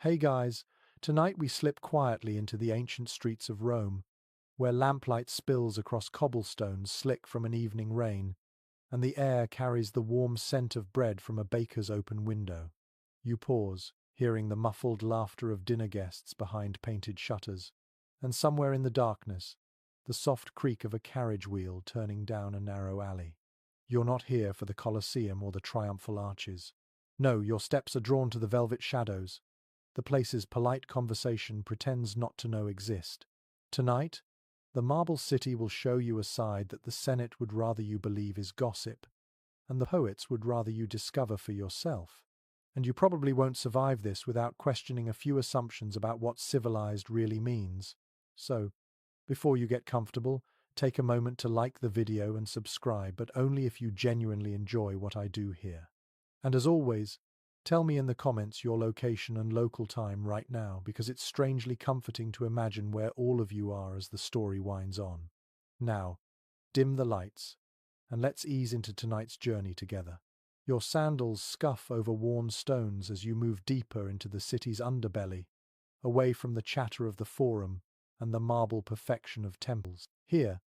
Hey guys, tonight we slip quietly into the ancient streets of Rome, where lamplight spills across cobblestones slick from an evening rain, and the air carries the warm scent of bread from a baker's open window. You pause, hearing the muffled laughter of dinner guests behind painted shutters, and somewhere in the darkness, the soft creak of a carriage wheel turning down a narrow alley. You're not here for the Colosseum or the triumphal arches. No, your steps are drawn to the velvet shadows, the places polite conversation pretends not to know exist. Tonight, the Marble City will show you a side that the Senate would rather you believe is gossip, and the poets would rather you discover for yourself. And you probably won't survive this without questioning a few assumptions about what civilized really means. So, before you get comfortable, take a moment to like the video and subscribe, but only if you genuinely enjoy what I do here. And as always, tell me in the comments your location and local time right now, because it's strangely comforting to imagine where all of you are as the story winds on. Now, dim the lights, and let's ease into tonight's journey together. Your sandals scuff over worn stones as you move deeper into the city's underbelly, away from the chatter of the forum and the marble perfection of temples. Here,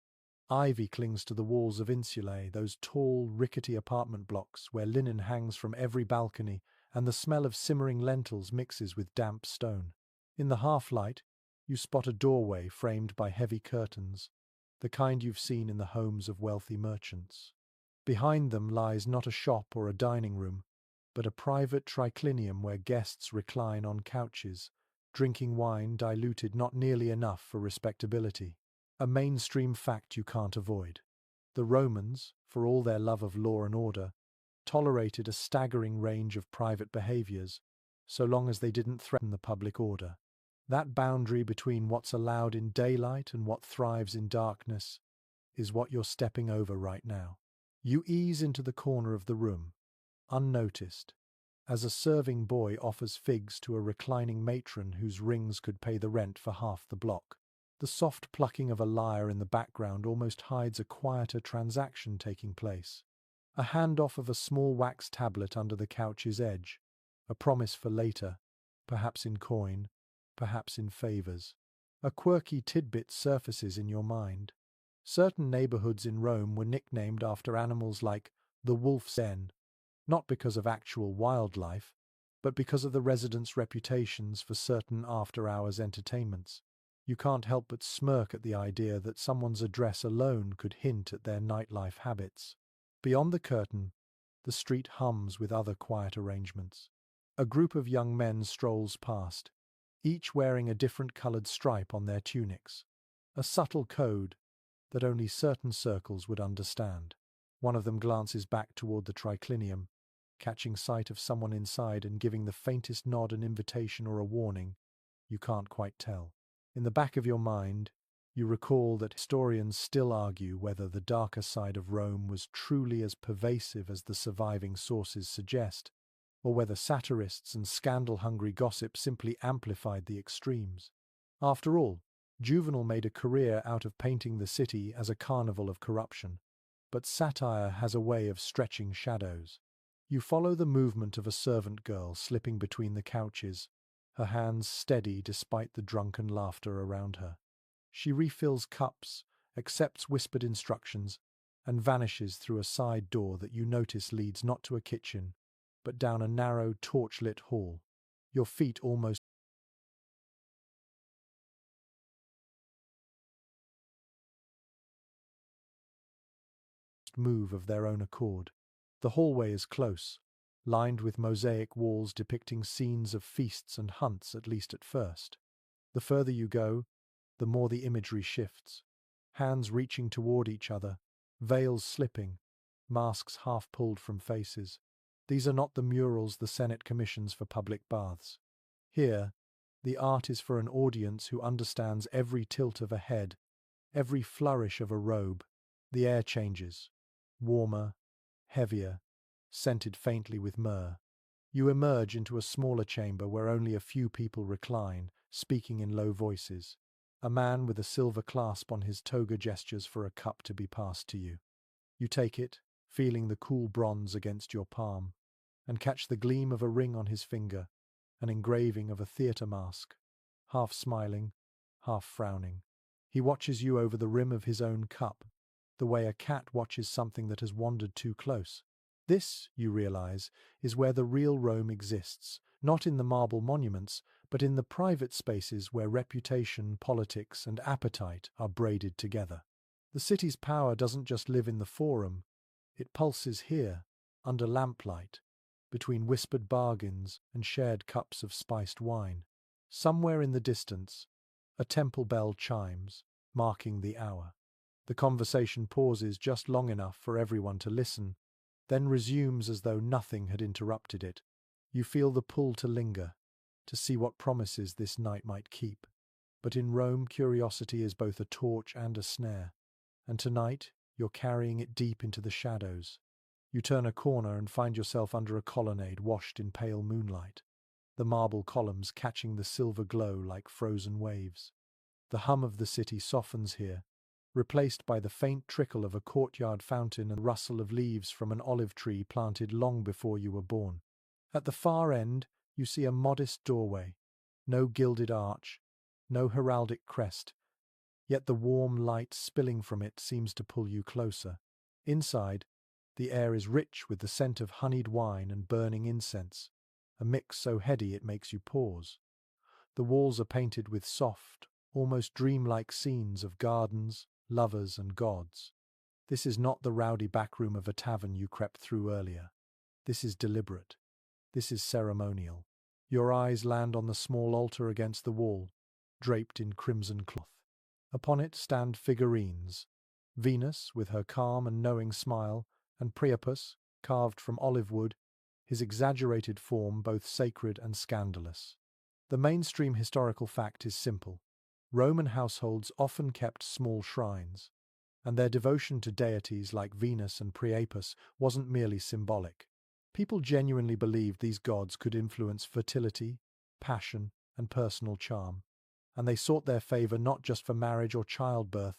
ivy clings to the walls of insulae, those tall, rickety apartment blocks where linen hangs from every balcony and the smell of simmering lentils mixes with damp stone. In the half-light, you spot a doorway framed by heavy curtains, the kind you've seen in the homes of wealthy merchants. Behind them lies not a shop or a dining room, but a private triclinium where guests recline on couches, drinking wine diluted not nearly enough for respectability. A mainstream fact you can't avoid. The Romans, for all their love of law and order, tolerated a staggering range of private behaviors, so long as they didn't threaten the public order. That boundary between what's allowed in daylight and what thrives in darkness is what you're stepping over right now. You ease into the corner of the room, unnoticed, as a serving boy offers figs to a reclining matron whose rings could pay the rent for half the block. The soft plucking of a lyre in the background almost hides a quieter transaction taking place. A handoff of a small wax tablet under the couch's edge, a promise for later, perhaps in coin, perhaps in favors. A quirky tidbit surfaces in your mind. Certain neighborhoods in Rome were nicknamed after animals like the wolf's den, not because of actual wildlife, but because of the residents' reputations for certain after-hours entertainments. You can't help but smirk at the idea that someone's address alone could hint at their nightlife habits. Beyond the curtain, the street hums with other quiet arrangements. A group of young men strolls past, each wearing a different colored stripe on their tunics, a subtle code that only certain circles would understand. One of them glances back toward the triclinium, catching sight of someone inside and giving the faintest nod an invitation or a warning. You can't quite tell. In the back of your mind, you recall that historians still argue whether the darker side of Rome was truly as pervasive as the surviving sources suggest, or whether satirists and scandal-hungry gossip simply amplified the extremes. After all, Juvenal made a career out of painting the city as a carnival of corruption, but satire has a way of stretching shadows. You follow the movement of a servant girl slipping between the couches, her hands steady despite the drunken laughter around her. She refills cups, accepts whispered instructions, and vanishes through a side door that you notice leads not to a kitchen, but down a narrow, torch-lit hall. Your feet almost move of their own accord. The hallway is close, lined with mosaic walls depicting scenes of feasts and hunts, at least at first. The further you go, the more the imagery shifts. Hands reaching toward each other, veils slipping, masks half pulled from faces. These are not the murals the Senate commissions for public baths. Here, the art is for an audience who understands every tilt of a head, every flourish of a robe. The air changes, warmer, heavier, scented faintly with myrrh. You emerge into a smaller chamber where only a few people recline, speaking in low voices. A man with a silver clasp on his toga gestures for a cup to be passed to you. You take it, feeling the cool bronze against your palm, and catch the gleam of a ring on his finger, an engraving of a theatre mask, half smiling, half frowning. He watches you over the rim of his own cup, the way a cat watches something that has wandered too close. This, you realize, is where the real Rome exists, not in the marble monuments, but in the private spaces where reputation, politics, and appetite are braided together. The city's power doesn't just live in the forum, it pulses here, under lamplight, between whispered bargains and shared cups of spiced wine. Somewhere in the distance, a temple bell chimes, marking the hour. The conversation pauses just long enough for everyone to listen, then resumes as though nothing had interrupted it. You feel the pull to linger, to see what promises this night might keep. But in Rome, curiosity is both a torch and a snare, and tonight you're carrying it deep into the shadows. You turn a corner and find yourself under a colonnade washed in pale moonlight, the marble columns catching the silver glow like frozen waves. The hum of the city softens here, replaced by the faint trickle of a courtyard fountain and rustle of leaves from an olive tree planted long before you were born. At the far end, you see a modest doorway, no gilded arch, no heraldic crest, yet the warm light spilling from it seems to pull you closer. Inside, the air is rich with the scent of honeyed wine and burning incense, a mix so heady it makes you pause. The walls are painted with soft, almost dreamlike scenes of gardens, lovers, and gods. This is not the rowdy backroom of a tavern you crept through earlier. This is deliberate. This is ceremonial. Your eyes land on the small altar against the wall, draped in crimson cloth. Upon it stand figurines, Venus with her calm and knowing smile, and Priapus, carved from olive wood, his exaggerated form both sacred and scandalous. The mainstream historical fact is simple. Roman households often kept small shrines, and their devotion to deities like Venus and Priapus wasn't merely symbolic. People genuinely believed these gods could influence fertility, passion, and personal charm, and they sought their favor not just for marriage or childbirth,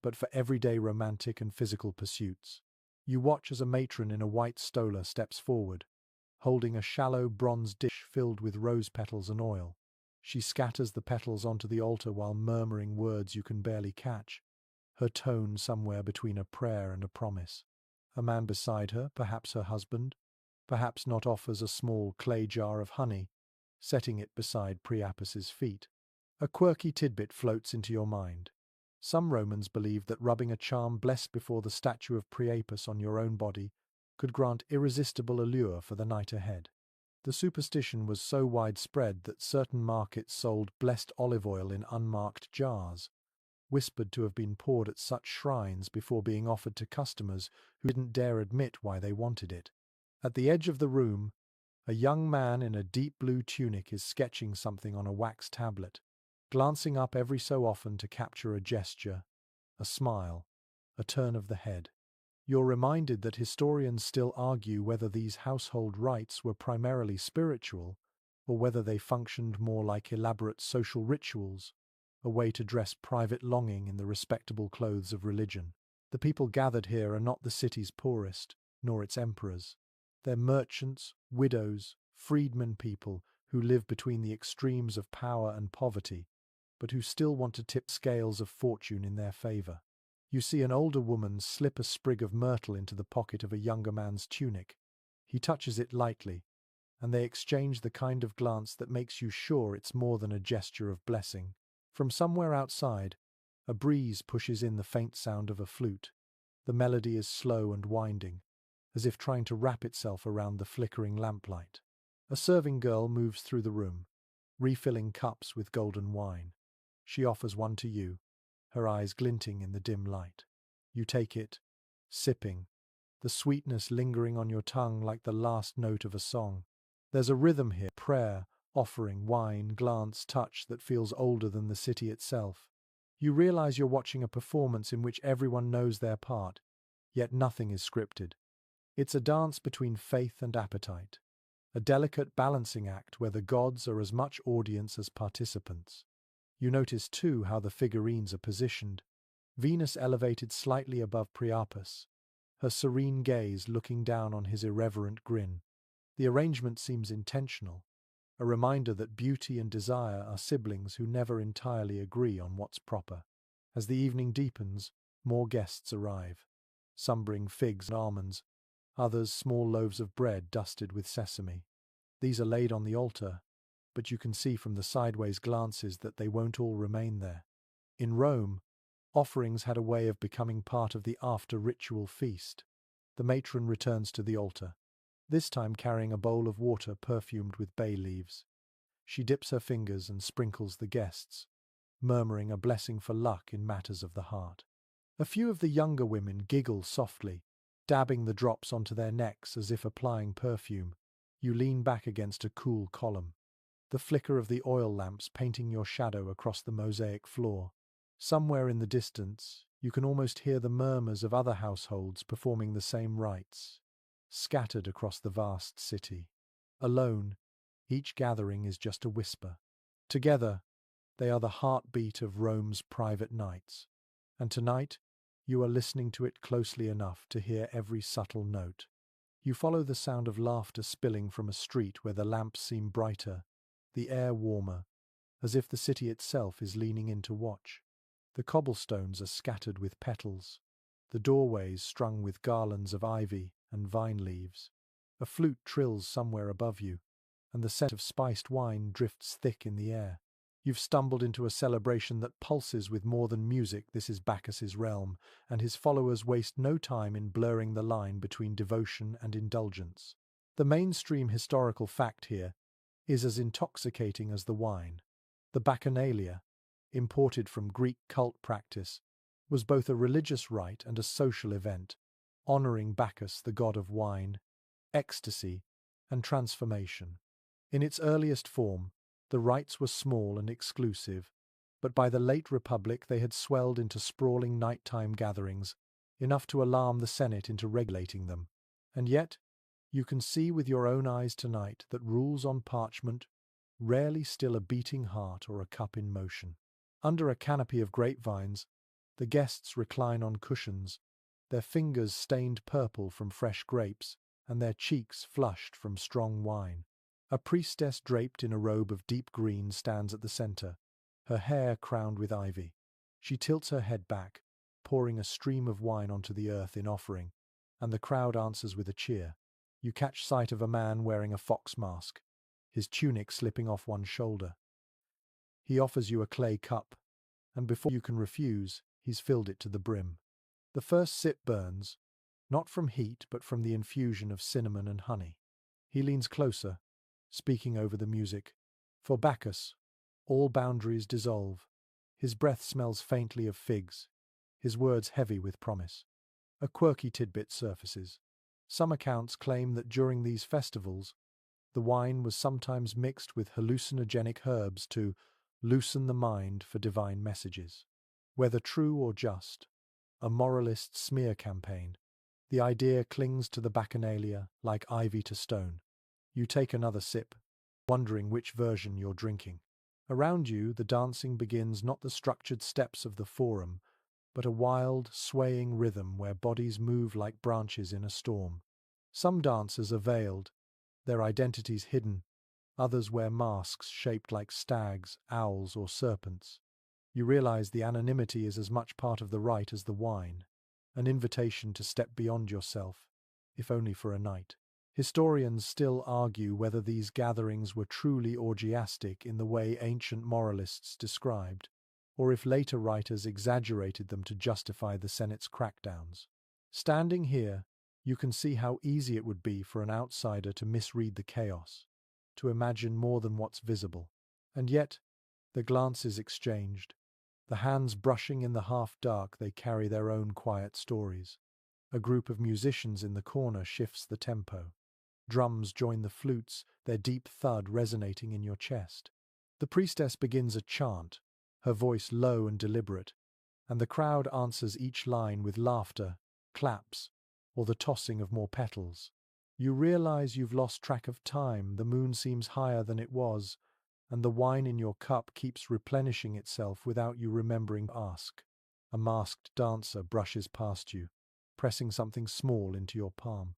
but for everyday romantic and physical pursuits. You watch as a matron in a white stola steps forward, holding a shallow bronze dish filled with rose petals and oil. She scatters the petals onto the altar while murmuring words you can barely catch, her tone somewhere between a prayer and a promise. A man beside her, perhaps her husband, perhaps not, offers a small clay jar of honey, setting it beside Priapus's feet. A quirky tidbit floats into your mind. Some Romans believed that rubbing a charm blessed before the statue of Priapus on your own body could grant irresistible allure for the night ahead. The superstition was so widespread that certain markets sold blessed olive oil in unmarked jars, whispered to have been poured at such shrines before being offered to customers who didn't dare admit why they wanted it. At the edge of the room, a young man in a deep blue tunic is sketching something on a wax tablet, glancing up every so often to capture a gesture, a smile, a turn of the head. You're reminded that historians still argue whether these household rites were primarily spiritual or whether they functioned more like elaborate social rituals, a way to dress private longing in the respectable clothes of religion. The people gathered here are not the city's poorest, nor its emperors. They're merchants, widows, freedmen, people who live between the extremes of power and poverty, but who still want to tip scales of fortune in their favor. You see an older woman slip a sprig of myrtle into the pocket of a younger man's tunic. He touches it lightly, and they exchange the kind of glance that makes you sure it's more than a gesture of blessing. From somewhere outside, a breeze pushes in the faint sound of a flute. The melody is slow and winding, as if trying to wrap itself around the flickering lamplight. A serving girl moves through the room, refilling cups with golden wine. She offers one to you, her eyes glinting in the dim light. You take it, sipping, the sweetness lingering on your tongue like the last note of a song. There's a rhythm here, prayer, offering, wine, glance, touch that feels older than the city itself. You realize you're watching a performance in which everyone knows their part, yet nothing is scripted. It's a dance between faith and appetite, a delicate balancing act where the gods are as much audience as participants. You notice too how the figurines are positioned. Venus elevated slightly above Priapus, her serene gaze looking down on his irreverent grin. The arrangement seems intentional, a reminder that beauty and desire are siblings who never entirely agree on what's proper. As the evening deepens, more guests arrive. Some bring figs and almonds, others small loaves of bread dusted with sesame. These are laid on the altar, but you can see from the sideways glances that they won't all remain there. In Rome, offerings had a way of becoming part of the after-ritual feast. The matron returns to the altar, this time carrying a bowl of water perfumed with bay leaves. She dips her fingers and sprinkles the guests, murmuring a blessing for luck in matters of the heart. A few of the younger women giggle softly, dabbing the drops onto their necks as if applying perfume. You lean back against a cool column, the flicker of the oil lamps painting your shadow across the mosaic floor. Somewhere in the distance, you can almost hear the murmurs of other households performing the same rites, scattered across the vast city. Alone, each gathering is just a whisper. Together, they are the heartbeat of Rome's private nights. And tonight, you are listening to it closely enough to hear every subtle note. You follow the sound of laughter spilling from a street where the lamps seem brighter, the air warmer, as if the city itself is leaning in to watch. The cobblestones are scattered with petals, the doorways strung with garlands of ivy and vine leaves. A flute trills somewhere above you, and the scent of spiced wine drifts thick in the air. You've stumbled into a celebration that pulses with more than music. This is Bacchus's realm, and his followers waste no time in blurring the line between devotion and indulgence. The mainstream historical fact here is as intoxicating as the wine. The Bacchanalia, imported from Greek cult practice, was both a religious rite and a social event, honoring Bacchus, the god of wine, ecstasy, and transformation. In its earliest form, the rites were small and exclusive, but by the late Republic they had swelled into sprawling nighttime gatherings, enough to alarm the Senate into regulating them. And yet, you can see with your own eyes tonight that rules on parchment rarely still a beating heart or a cup in motion. Under a canopy of grapevines, the guests recline on cushions, their fingers stained purple from fresh grapes, and their cheeks flushed from strong wine. A priestess draped in a robe of deep green stands at the center, her hair crowned with ivy. She tilts her head back, pouring a stream of wine onto the earth in offering, and the crowd answers with a cheer. You catch sight of a man wearing a fox mask, his tunic slipping off one shoulder. He offers you a clay cup, and before you can refuse, he's filled it to the brim. The first sip burns, not from heat but from the infusion of cinnamon and honey. He leans closer, speaking over the music. For Bacchus, all boundaries dissolve. His breath smells faintly of figs, his words heavy with promise. A quirky tidbit surfaces. Some accounts claim that during these festivals, the wine was sometimes mixed with hallucinogenic herbs to loosen the mind for divine messages. Whether true or just, a moralist smear campaign, the idea clings to the Bacchanalia like ivy to stone. You take another sip, wondering which version you're drinking. Around you, the dancing begins not the structured steps of the forum, but a wild, swaying rhythm where bodies move like branches in a storm. Some dancers are veiled, their identities hidden. Others wear masks shaped like stags, owls, or serpents. You realize the anonymity is as much part of the rite as the wine, an invitation to step beyond yourself, if only for a night. Historians still argue whether these gatherings were truly orgiastic in the way ancient moralists described, or if later writers exaggerated them to justify the Senate's crackdowns. Standing here, you can see how easy it would be for an outsider to misread the chaos, to imagine more than what's visible. And yet, the glances exchanged, the hands brushing in the half-dark, they carry their own quiet stories. A group of musicians in the corner shifts the tempo. Drums join the flutes, their deep thud resonating in your chest. The priestess begins a chant, her voice low and deliberate, and the crowd answers each line with laughter, claps, or the tossing of more petals. You realize you've lost track of time, the moon seems higher than it was, and the wine in your cup keeps replenishing itself without you remembering to ask. A masked dancer brushes past you, pressing something small into your palm.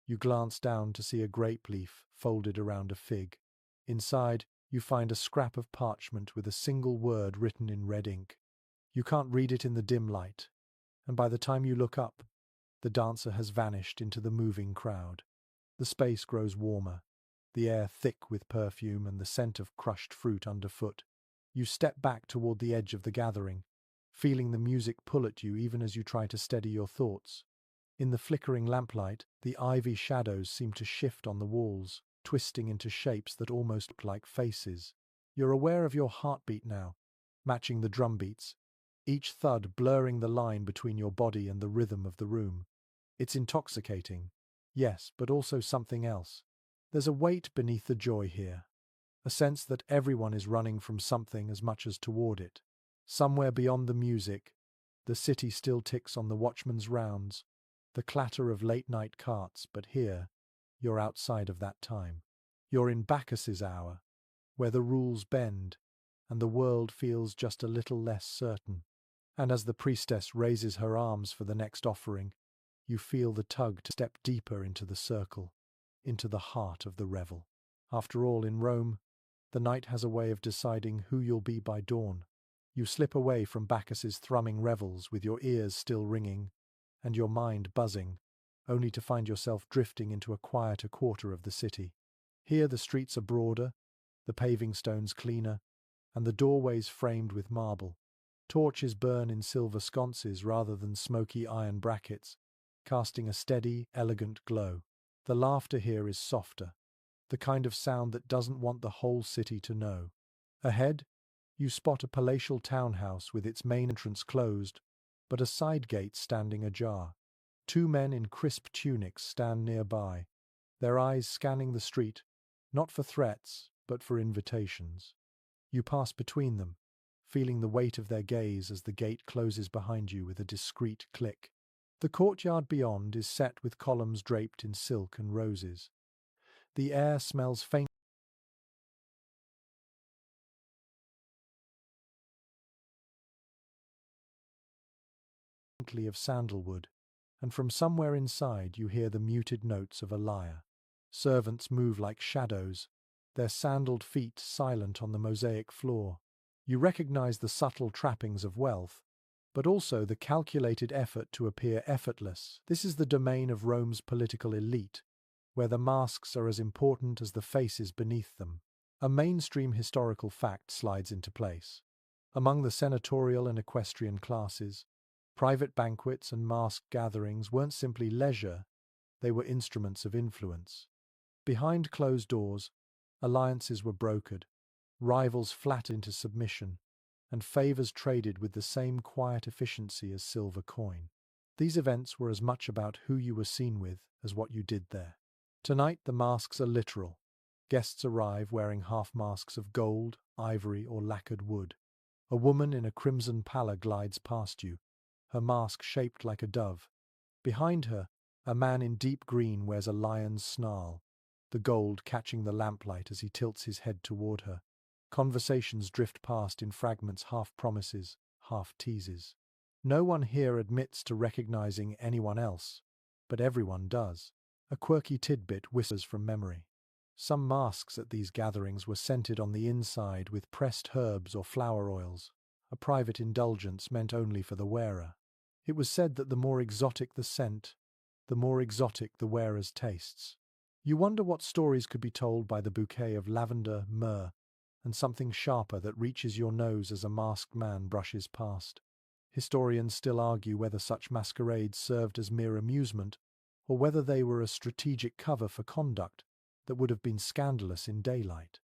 You glance down to see a grape leaf folded around a fig. Inside, you find a scrap of parchment with a single word written in red ink. You can't read it in the dim light, and by the time you look up, the dancer has vanished into the moving crowd. The space grows warmer, the air thick with perfume and the scent of crushed fruit underfoot. You step back toward the edge of the gathering, feeling the music pull at you even as you try to steady your thoughts. In the flickering lamplight, the ivy shadows seem to shift on the walls, twisting into shapes that almost look like faces. You're aware of your heartbeat now, matching the drum beats, each thud blurring the line between your body and the rhythm of the room. It's intoxicating, yes, but also something else. There's a weight beneath the joy here, a sense that everyone is running from something as much as toward it. Somewhere beyond the music, the city still ticks on the watchman's rounds, the clatter of late-night carts, but here, you're outside of that time. You're in Bacchus's hour, where the rules bend, and the world feels just a little less certain. And as the priestess raises her arms for the next offering, you feel the tug to step deeper into the circle, into the heart of the revel. After all, in Rome, the night has a way of deciding who you'll be by dawn. You slip away from Bacchus's thrumming revels with your ears still ringing and your mind buzzing, only to find yourself drifting into a quieter quarter of the city. Here the streets are broader, the paving stones cleaner, and the doorways framed with marble. Torches burn in silver sconces rather than smoky iron brackets, casting a steady, elegant glow. The laughter here is softer, the kind of sound that doesn't want the whole city to know. Ahead, you spot a palatial townhouse with its main entrance closed, but a side gate standing ajar. Two men in crisp tunics stand nearby, their eyes scanning the street, not for threats, but for invitations. You pass between them, feeling the weight of their gaze as the gate closes behind you with a discreet click. The courtyard beyond is set with columns draped in silk and roses. The air smells faintly of sandalwood, and from somewhere inside you hear the muted notes of a lyre. Servants move like shadows, their sandaled feet silent on the mosaic floor. You recognize the subtle trappings of wealth, but also the calculated effort to appear effortless. This is the domain of Rome's political elite, where the masks are as important as the faces beneath them. A mainstream historical fact slides into place. Among the senatorial and equestrian classes, private banquets and masked gatherings weren't simply leisure, they were instruments of influence. Behind closed doors, alliances were brokered, rivals flattened into submission, and favors traded with the same quiet efficiency as silver coin. These events were as much about who you were seen with as what you did there. Tonight the masks are literal. Guests arrive wearing half-masks of gold, ivory, or lacquered wood. A woman in a crimson pallor glides past you, her mask shaped like a dove. Behind her, a man in deep green wears a lion's snarl, the gold catching the lamplight as he tilts his head toward her. Conversations drift past in fragments, half promises, half teases. No one here admits to recognizing anyone else, but everyone does. A quirky tidbit whispers from memory. Some masks at these gatherings were scented on the inside with pressed herbs or flower oils, a private indulgence meant only for the wearer. It was said that the more exotic the scent, the more exotic the wearer's tastes. You wonder what stories could be told by the bouquet of lavender, myrrh, and something sharper that reaches your nose as a masked man brushes past. Historians still argue whether such masquerades served as mere amusement, or whether they were a strategic cover for conduct that would have been scandalous in daylight.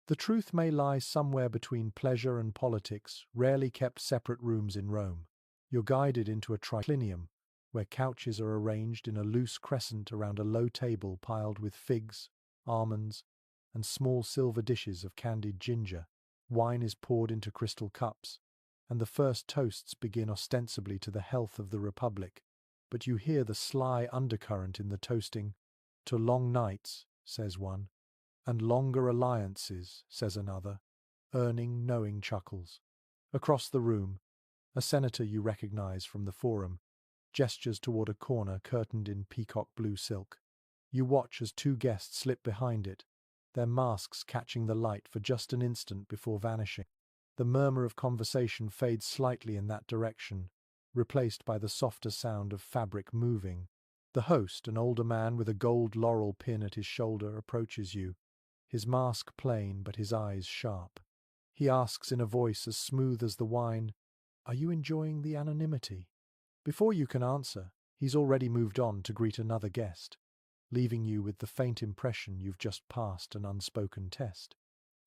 The truth may lie somewhere between pleasure and politics, rarely kept separate rooms in Rome. You're guided into a triclinium, where couches are arranged in a loose crescent around a low table piled with figs, almonds, and small silver dishes of candied ginger. Wine is poured into crystal cups, and the first toasts begin ostensibly to the health of the Republic. But you hear the sly undercurrent in the toasting. To long nights, says one, and longer alliances, says another, earning knowing chuckles. Across the room, a senator you recognize from the forum gestures toward a corner curtained in peacock blue silk. You watch as two guests slip behind it, their masks catching the light for just an instant before vanishing. The murmur of conversation fades slightly in that direction, replaced by the softer sound of fabric moving. The host, an older man with a gold laurel pin at his shoulder, approaches you, his mask plain but his eyes sharp. He asks in a voice as smooth as the wine, "Are you enjoying the anonymity?" Before you can answer, he's already moved on to greet another guest, leaving you with the faint impression you've just passed an unspoken test.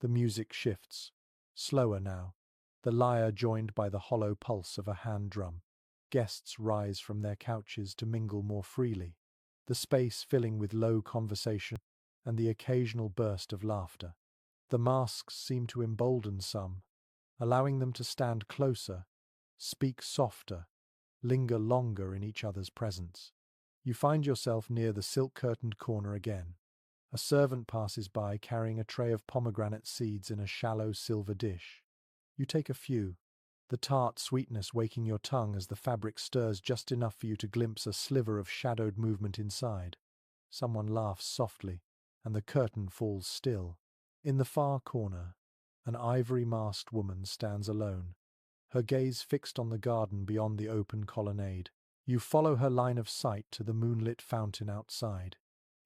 The music shifts, slower now, the lyre joined by the hollow pulse of a hand drum. Guests rise from their couches to mingle more freely, the space filling with low conversation and the occasional burst of laughter. The masks seem to embolden some, allowing them to stand closer, speak softer, linger longer in each other's presence. You find yourself near the silk-curtained corner again. A servant passes by carrying a tray of pomegranate seeds in a shallow silver dish. You take a few, the tart sweetness waking your tongue as the fabric stirs just enough for you to glimpse a sliver of shadowed movement inside. Someone laughs softly, and the curtain falls still. In the far corner, an ivory-masked woman stands alone, her gaze fixed on the garden beyond the open colonnade. You follow her line of sight to the moonlit fountain outside,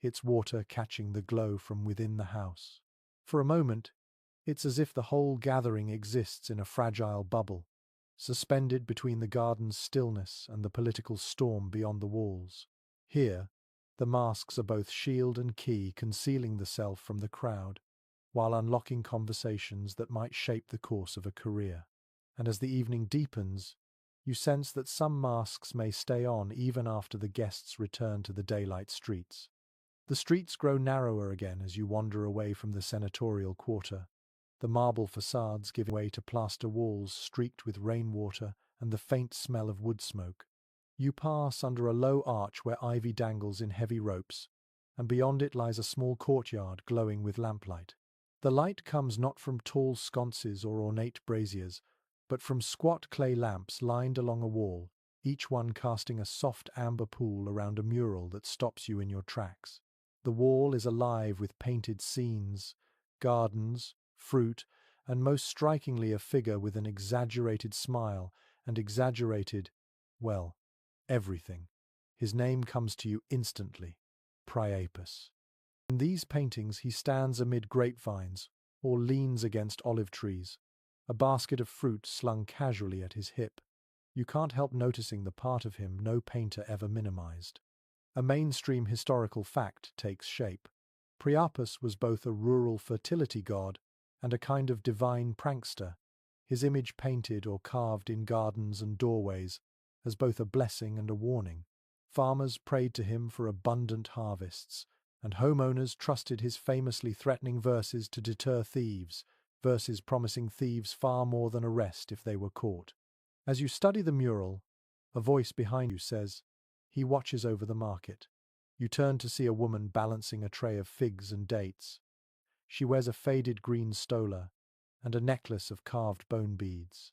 its water catching the glow from within the house. For a moment, it's as if the whole gathering exists in a fragile bubble, suspended between the garden's stillness and the political storm beyond the walls. Here, the masks are both shield and key, concealing the self from the crowd, while unlocking conversations that might shape the course of a career. And as the evening deepens, you sense that some masks may stay on even after the guests return to the daylight streets. The streets grow narrower again as you wander away from the senatorial quarter, the marble facades giving way to plaster walls streaked with rainwater and the faint smell of wood smoke. You pass under a low arch where ivy dangles in heavy ropes, and beyond it lies a small courtyard glowing with lamplight. The light comes not from tall sconces or ornate braziers, but from squat clay lamps lined along a wall, each one casting a soft amber pool around a mural that stops you in your tracks. The wall is alive with painted scenes, gardens, fruit, and most strikingly a figure with an exaggerated smile and exaggerated, well, everything. His name comes to you instantly, Priapus. In these paintings he stands amid grapevines or leans against olive trees, a basket of fruit slung casually at his hip. You can't help noticing the part of him no painter ever minimized. A mainstream historical fact takes shape. Priapus was both a rural fertility god and a kind of divine prankster, his image painted or carved in gardens and doorways as both a blessing and a warning. Farmers prayed to him for abundant harvests, and homeowners trusted his famously threatening verses to deter thieves, verses promising thieves far more than arrest if they were caught. As you study the mural, a voice behind you says, "He watches over the market." You turn to see a woman balancing a tray of figs and dates. She wears a faded green stola and a necklace of carved bone beads.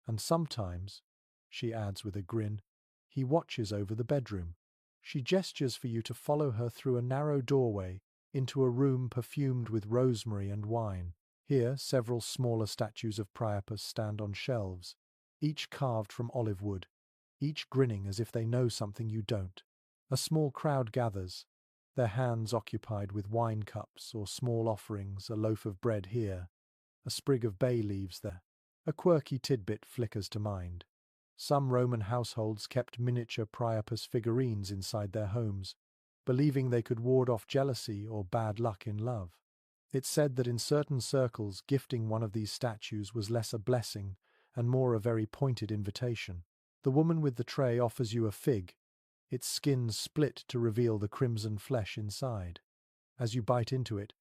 And sometimes, she adds with a grin, he watches over the bedroom. She gestures for you to follow her through a narrow doorway into a room perfumed with rosemary and wine. Here, several smaller statues of Priapus stand on shelves, each carved from olive wood, each grinning as if they know something you don't. A small crowd gathers, their hands occupied with wine cups or small offerings, a loaf of bread here, a sprig of bay leaves there. A quirky tidbit flickers to mind. Some Roman households kept miniature Priapus figurines inside their homes, believing they could ward off jealousy or bad luck in love. It's said that in certain circles gifting one of these statues was less a blessing and more a very pointed invitation. The woman with the tray offers you a fig, its skin split to reveal the crimson flesh inside. As you bite into it,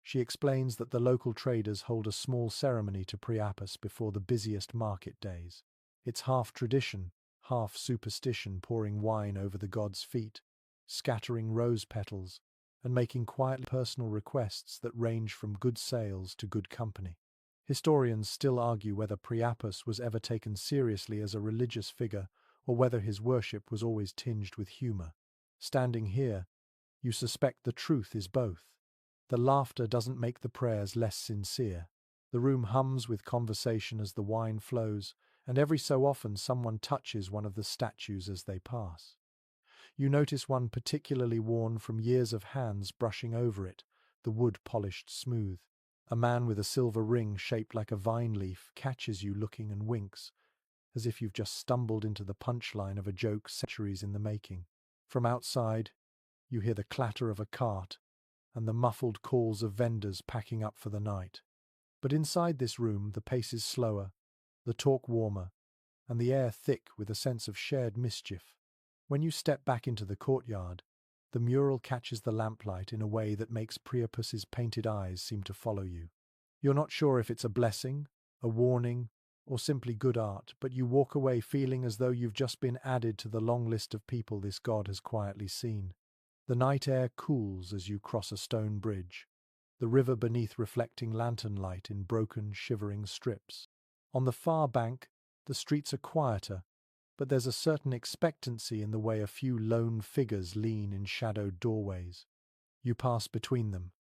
she explains that the local traders hold a small ceremony to Priapus before the busiest market days. It's half tradition, half superstition, pouring wine over the god's feet, scattering rose petals, and making quietly personal requests that range from good sales to good company. Historians still argue whether Priapus was ever taken seriously as a religious figure or whether his worship was always tinged with humor. Standing here, you suspect the truth is both. The laughter doesn't make the prayers less sincere. The room hums with conversation as the wine flows, and every so often someone touches one of the statues as they pass. You notice one particularly worn from years of hands brushing over it, the wood polished smooth. A man with a silver ring shaped like a vine leaf catches you looking and winks, as if you've just stumbled into the punchline of a joke centuries in the making. From outside, you hear the clatter of a cart and the muffled calls of vendors packing up for the night. But inside this room, the pace is slower, the talk warmer, and the air thick with a sense of shared mischief. When you step back into the courtyard, the mural catches the lamplight in a way that makes Priapus's painted eyes seem to follow you. You're not sure if it's a blessing, a warning, or simply good art, but you walk away feeling as though you've just been added to the long list of people this god has quietly seen. The night air cools as you cross a stone bridge, the river beneath reflecting lantern light in broken, shivering strips. On the far bank, the streets are quieter, but there's a certain expectancy in the way a few lone figures lean in shadowed doorways. You pass between them,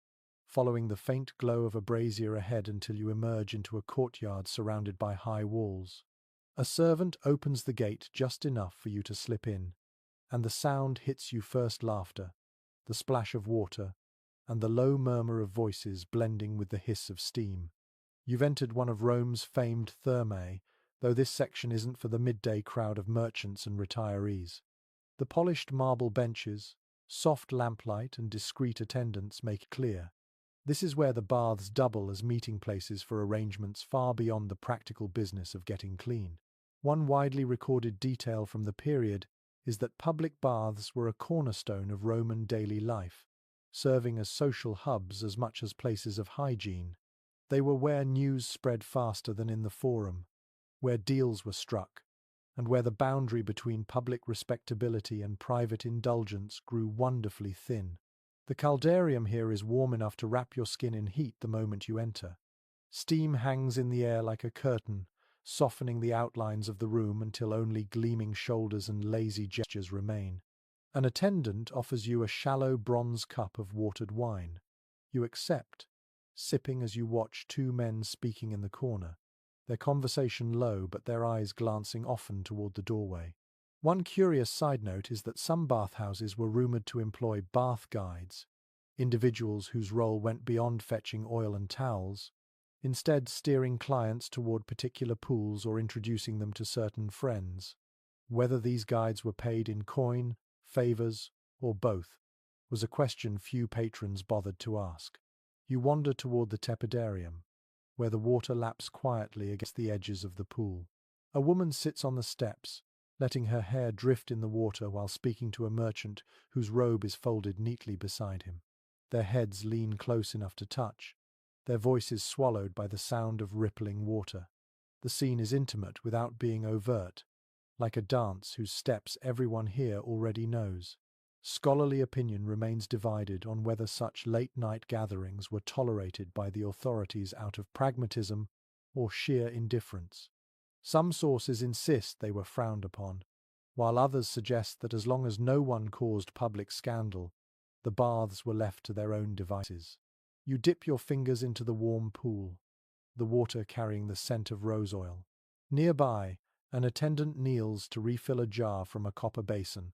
following the faint glow of a brazier ahead until you emerge into a courtyard surrounded by high walls. A servant opens the gate just enough for you to slip in, and the sound hits you first laughter, the splash of water, and the low murmur of voices blending with the hiss of steam. You've entered one of Rome's famed thermae, though this section isn't for the midday crowd of merchants and retirees. The polished marble benches, soft lamplight, and discreet attendants make it clear. This is where the baths double as meeting places for arrangements far beyond the practical business of getting clean. One widely recorded detail from the period is that public baths were a cornerstone of Roman daily life, serving as social hubs as much as places of hygiene. They were where news spread faster than in the forum, where deals were struck, and where the boundary between public respectability and private indulgence grew wonderfully thin. The caldarium here is warm enough to wrap your skin in heat the moment you enter. Steam hangs in the air like a curtain, softening the outlines of the room until only gleaming shoulders and lazy gestures remain. An attendant offers you a shallow bronze cup of watered wine. You accept, sipping as you watch two men speaking in the corner, their conversation low but their eyes glancing often toward the doorway. One curious side note is that some bathhouses were rumoured to employ bath guides, individuals whose role went beyond fetching oil and towels, instead steering clients toward particular pools or introducing them to certain friends. Whether these guides were paid in coin, favours, or both, was a question few patrons bothered to ask. You wander toward the tepidarium, where the water laps quietly against the edges of the pool. A woman sits on the steps, letting her hair drift in the water while speaking to a merchant whose robe is folded neatly beside him. Their heads lean close enough to touch, their voices swallowed by the sound of rippling water. The scene is intimate without being overt, like a dance whose steps everyone here already knows. Scholarly opinion remains divided on whether such late-night gatherings were tolerated by the authorities out of pragmatism or sheer indifference. Some sources insist they were frowned upon, while others suggest that as long as no one caused public scandal, the baths were left to their own devices. You dip your fingers into the warm pool, the water carrying the scent of rose oil. Nearby, an attendant kneels to refill a jar from a copper basin,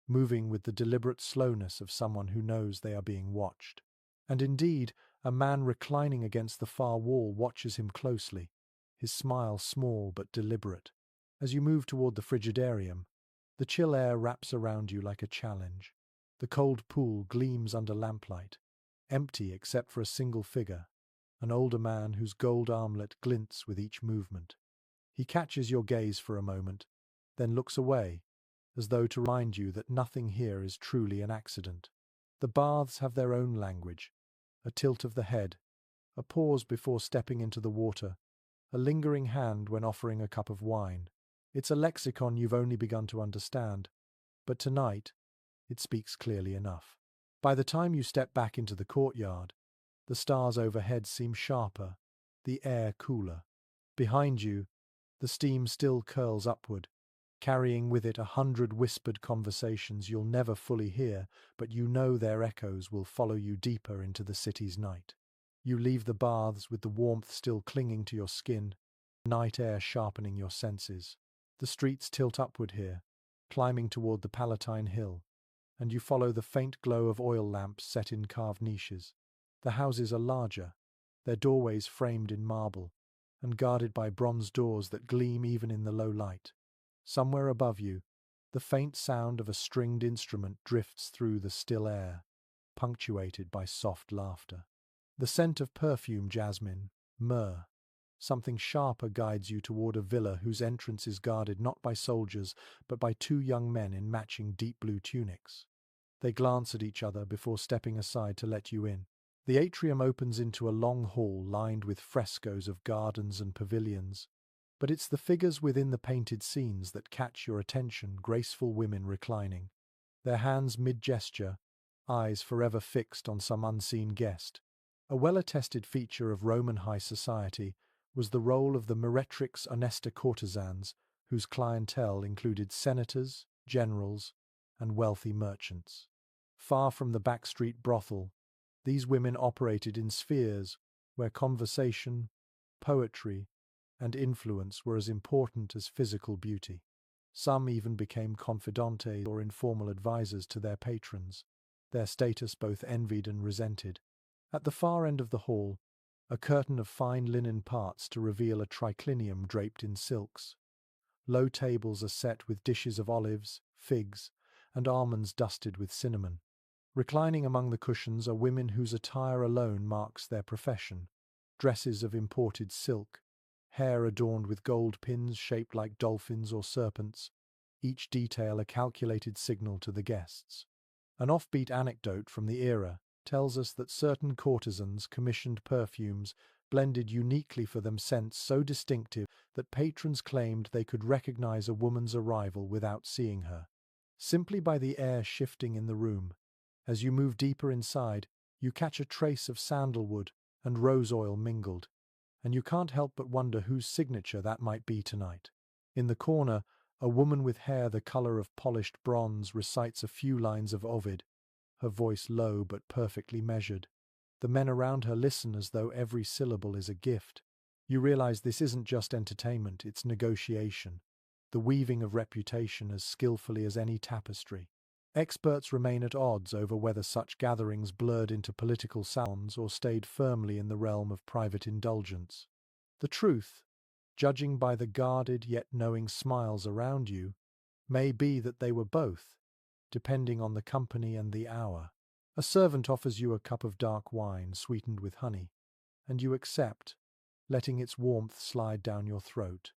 moving with the deliberate slowness of someone who knows they are being watched. And indeed, a man reclining against the far wall watches him closely, his smile small but deliberate. As you move toward the frigidarium, the chill air wraps around you like a challenge. The cold pool gleams under lamplight, empty except for a single figure, an older man whose gold armlet glints with each movement. He catches your gaze for a moment, then looks away, as though to remind you that nothing here is truly an accident. The baths have their own language, a tilt of the head, a pause before stepping into the water, a lingering hand when offering a cup of wine. It's a lexicon you've only begun to understand, but tonight it speaks clearly enough. By the time you step back into the courtyard, the stars overhead seem sharper, the air cooler. Behind you, the steam still curls upward, carrying with it 100 whispered conversations you'll never fully hear, but you know their echoes will follow you deeper into the city's night. You leave the baths with the warmth still clinging to your skin, night air sharpening your senses. The streets tilt upward here, climbing toward the Palatine Hill, and you follow the faint glow of oil lamps set in carved niches. The houses are larger, their doorways framed in marble, and guarded by bronze doors that gleam even in the low light. Somewhere above you, the faint sound of a stringed instrument drifts through the still air, punctuated by soft laughter. The scent of perfume, jasmine, myrrh, something sharper guides you toward a villa whose entrance is guarded not by soldiers, but by two young men in matching deep blue tunics. They glance at each other before stepping aside to let you in. The atrium opens into a long hall lined with frescoes of gardens and pavilions. But it's the figures within the painted scenes that catch your attention, graceful women reclining, their hands mid-gesture, eyes forever fixed on some unseen guest. A well-attested feature of Roman high society was the role of the meretrix honesta courtesans, whose clientele included senators, generals, and wealthy merchants. Far from the backstreet brothel, these women operated in spheres where conversation, poetry, and influence were as important as physical beauty. Some even became confidantes or informal advisors to their patrons, their status both envied and resented. At the far end of the hall, a curtain of fine linen parts to reveal a triclinium draped in silks. Low tables are set with dishes of olives, figs, and almonds dusted with cinnamon. Reclining among the cushions are women whose attire alone marks their profession, dresses of imported silk, hair adorned with gold pins shaped like dolphins or serpents, each detail a calculated signal to the guests. An offbeat anecdote from the era tells us that certain courtesans commissioned perfumes blended uniquely for them, scents so distinctive that patrons claimed they could recognize a woman's arrival without seeing her, simply by the air shifting in the room. As you move deeper inside, you catch a trace of sandalwood and rose oil mingled, and you can't help but wonder whose signature that might be tonight. In the corner, a woman with hair the color of polished bronze recites a few lines of Ovid, her voice low but perfectly measured. The men around her listen as though every syllable is a gift. You realize this isn't just entertainment, it's negotiation, the weaving of reputation as skillfully as any tapestry. Experts remain at odds over whether such gatherings blurred into political sounds or stayed firmly in the realm of private indulgence. The truth, judging by the guarded yet knowing smiles around you, may be that they were both, depending on the company and the hour. A servant offers you a cup of dark wine sweetened with honey, and you accept, letting its warmth slide down your throat.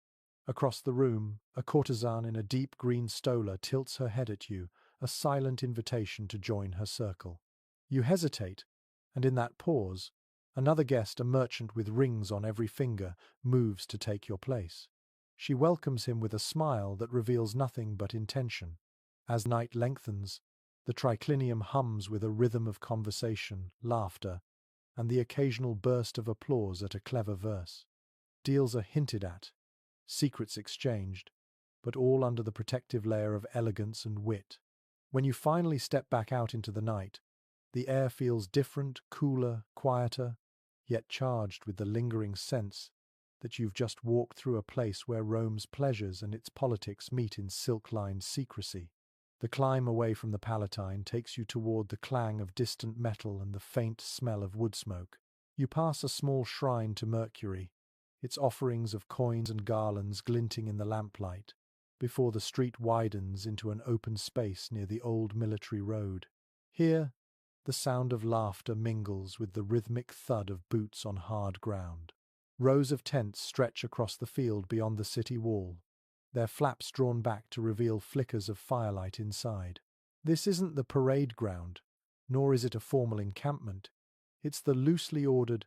Across the room, a courtesan in a deep green stola tilts her head at you, a silent invitation to join her circle. You hesitate, and in that pause, another guest, a merchant with rings on every finger, moves to take your place. She welcomes him with a smile that reveals nothing but intention. As night lengthens, the triclinium hums with a rhythm of conversation, laughter, and the occasional burst of applause at a clever verse. Deals are hinted at, secrets exchanged, but all under the protective layer of elegance and wit. When you finally step back out into the night, the air feels different, cooler, quieter, yet charged with the lingering sense that you've just walked through a place where Rome's pleasures and its politics meet in silk-lined secrecy. The climb away from the Palatine takes you toward the clang of distant metal and the faint smell of wood smoke. You pass a small shrine to Mercury, its offerings of coins and garlands glinting in the lamplight, before the street widens into an open space near the old military road. Here, the sound of laughter mingles with the rhythmic thud of boots on hard ground. Rows of tents stretch across the field beyond the city wall, their flaps drawn back to reveal flickers of firelight inside. This isn't the parade ground, nor is it a formal encampment. It's the loosely ordered,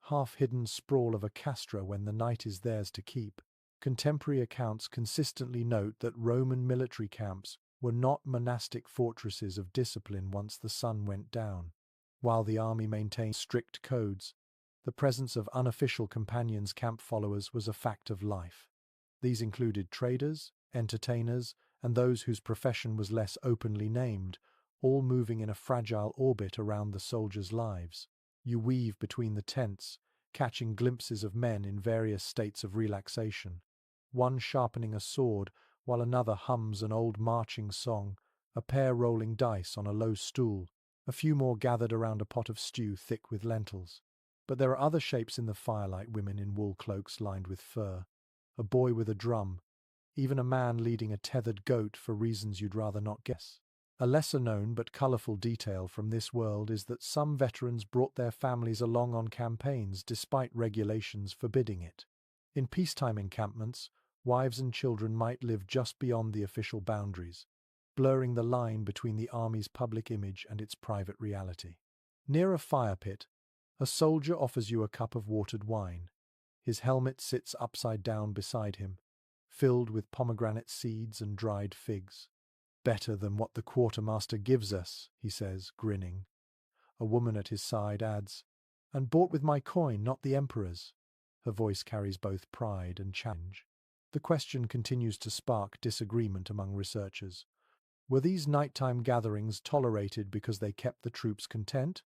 half-hidden sprawl of a castra when the night is theirs to keep. Contemporary accounts consistently note that Roman military camps were not monastic fortresses of discipline once the sun went down. While the army maintained strict codes, the presence of unofficial companions camp followers was a fact of life. These included traders, entertainers, and those whose profession was less openly named, all moving in a fragile orbit around the soldiers' lives. You weave between the tents, catching glimpses of men in various states of relaxation, one sharpening a sword while another hums an old marching song, a pair rolling dice on a low stool, a few more gathered around a pot of stew thick with lentils. But there are other shapes in the firelight, women in wool cloaks lined with fur, a boy with a drum, even a man leading a tethered goat for reasons you'd rather not guess. A lesser-known but colourful detail from this world is that some veterans brought their families along on campaigns despite regulations forbidding it. In peacetime encampments, wives and children might live just beyond the official boundaries, blurring the line between the army's public image and its private reality. Near a fire pit, a soldier offers you a cup of watered wine. His helmet sits upside down beside him, filled with pomegranate seeds and dried figs. "Better than what the quartermaster gives us," he says, grinning. A woman at his side adds, "And bought with my coin, not the emperor's." Her voice carries both pride and challenge. The question continues to spark disagreement among researchers. Were these nighttime gatherings tolerated because they kept the troops content,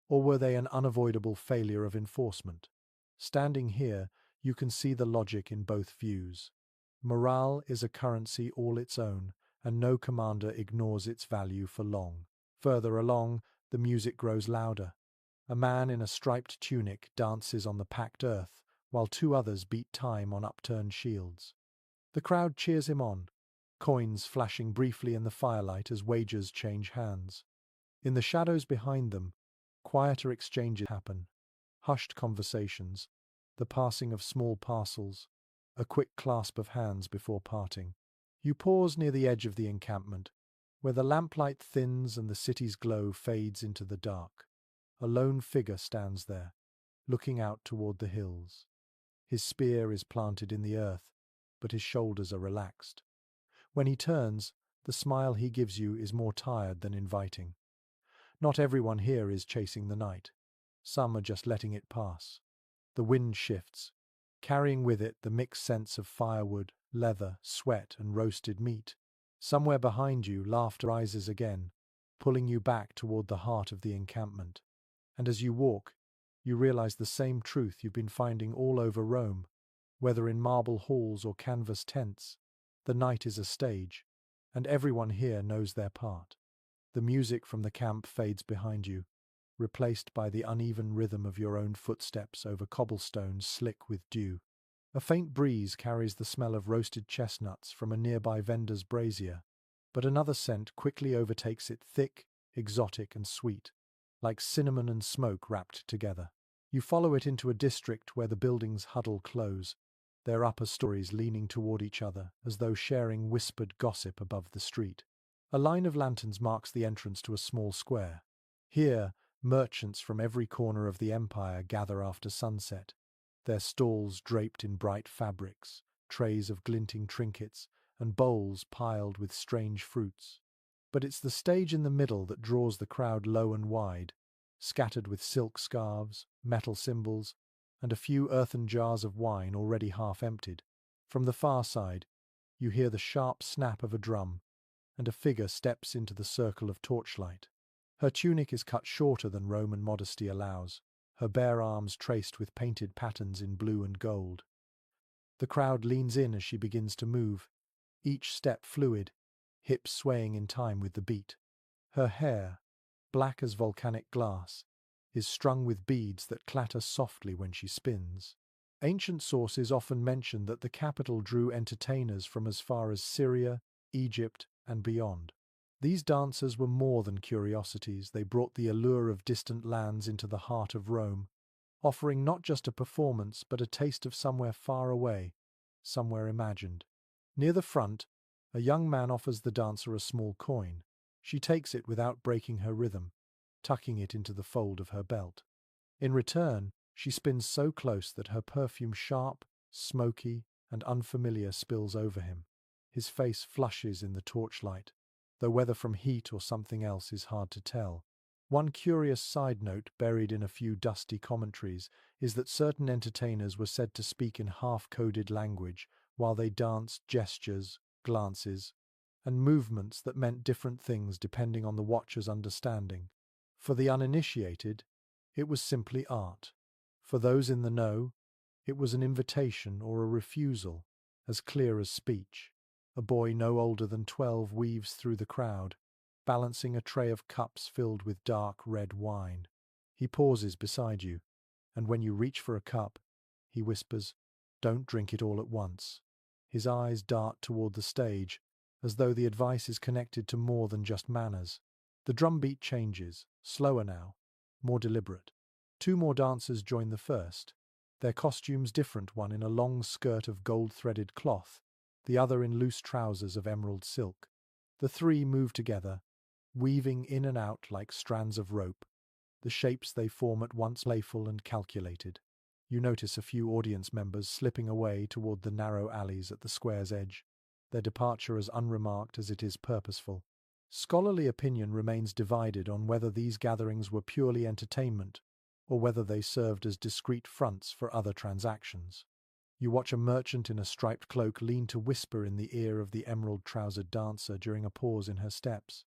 or were they an unavoidable failure of enforcement? Standing here, you can see the logic in both views. Morale is a currency all its own, and no commander ignores its value for long. Further along, the music grows louder. A man in a striped tunic dances on the packed earth, while two others beat time on upturned shields. The crowd cheers him on, coins flashing briefly in the firelight as wagers change hands. In the shadows behind them, quieter exchanges happen, hushed conversations, the passing of small parcels, a quick clasp of hands before parting. You pause near the edge of the encampment, where the lamplight thins and the city's glow fades into the dark. A lone figure stands there, looking out toward the hills. His spear is planted in the earth, but his shoulders are relaxed. When he turns, the smile he gives you is more tired than inviting. Not everyone here is chasing the night. Some are just letting it pass. The wind shifts, carrying with it the mixed scents of firewood, leather, sweat, and roasted meat. Somewhere behind you, laughter rises again, pulling you back toward the heart of the encampment. And as you walk, you realize the same truth you've been finding all over Rome. Whether in marble halls or canvas tents, the night is a stage, and everyone here knows their part. The music from the camp fades behind you, replaced by the uneven rhythm of your own footsteps over cobblestones slick with dew. A faint breeze carries the smell of roasted chestnuts from a nearby vendor's brazier, but another scent quickly overtakes it, thick, exotic, and sweet, like cinnamon and smoke wrapped together. You follow it into a district where the buildings huddle close, their upper stories leaning toward each other as though sharing whispered gossip above the street. A line of lanterns marks the entrance to a small square. Here, merchants from every corner of the empire gather after sunset, their stalls draped in bright fabrics, trays of glinting trinkets, and bowls piled with strange fruits. But it's the stage in the middle that draws the crowd low and wide, scattered with silk scarves, metal cymbals, and a few earthen jars of wine already half emptied. From the far side, you hear the sharp snap of a drum, and a figure steps into the circle of torchlight. Her tunic is cut shorter than Roman modesty allows, her bare arms traced with painted patterns in blue and gold. The crowd leans in as she begins to move, each step fluid, hips swaying in time with the beat. Her hair, black as volcanic glass, is strung with beads that clatter softly when she spins. Ancient sources often mention that the capital drew entertainers from as far as Syria, Egypt, and beyond. These dancers were more than curiosities. They brought the allure of distant lands into the heart of Rome, offering not just a performance but a taste of somewhere far away, somewhere imagined. Near the front, a young man offers the dancer a small coin. She takes it without breaking her rhythm, tucking it into the fold of her belt. In return, she spins so close that her perfume, sharp, smoky, and unfamiliar, spills over him. His face flushes in the torchlight, though whether from heat or something else is hard to tell. One curious side note buried in a few dusty commentaries is that certain entertainers were said to speak in half-coded language while they danced, gestures, glances, and movements that meant different things depending on the watcher's understanding. For the uninitiated, it was simply art. For those in the know, it was an invitation or a refusal, as clear as speech. A boy no older than 12 weaves through the crowd, balancing a tray of cups filled with dark red wine. He pauses beside you, and when you reach for a cup, he whispers, "Don't drink it all at once." His eyes dart toward the stage, as though the advice is connected to more than just manners. The drumbeat changes, slower now, more deliberate. 2 more dancers join the first, their costumes different, one in a long skirt of gold-threaded cloth, the other in loose trousers of emerald silk. The 3 move together, weaving in and out like strands of rope, the shapes they form at once playful and calculated. You notice a few audience members slipping away toward the narrow alleys at the square's edge, their departure as unremarked as it is purposeful. Scholarly opinion remains divided on whether these gatherings were purely entertainment or whether they served as discreet fronts for other transactions. You watch a merchant in a striped cloak lean to whisper in the ear of the emerald-trousered dancer during a pause in her steps.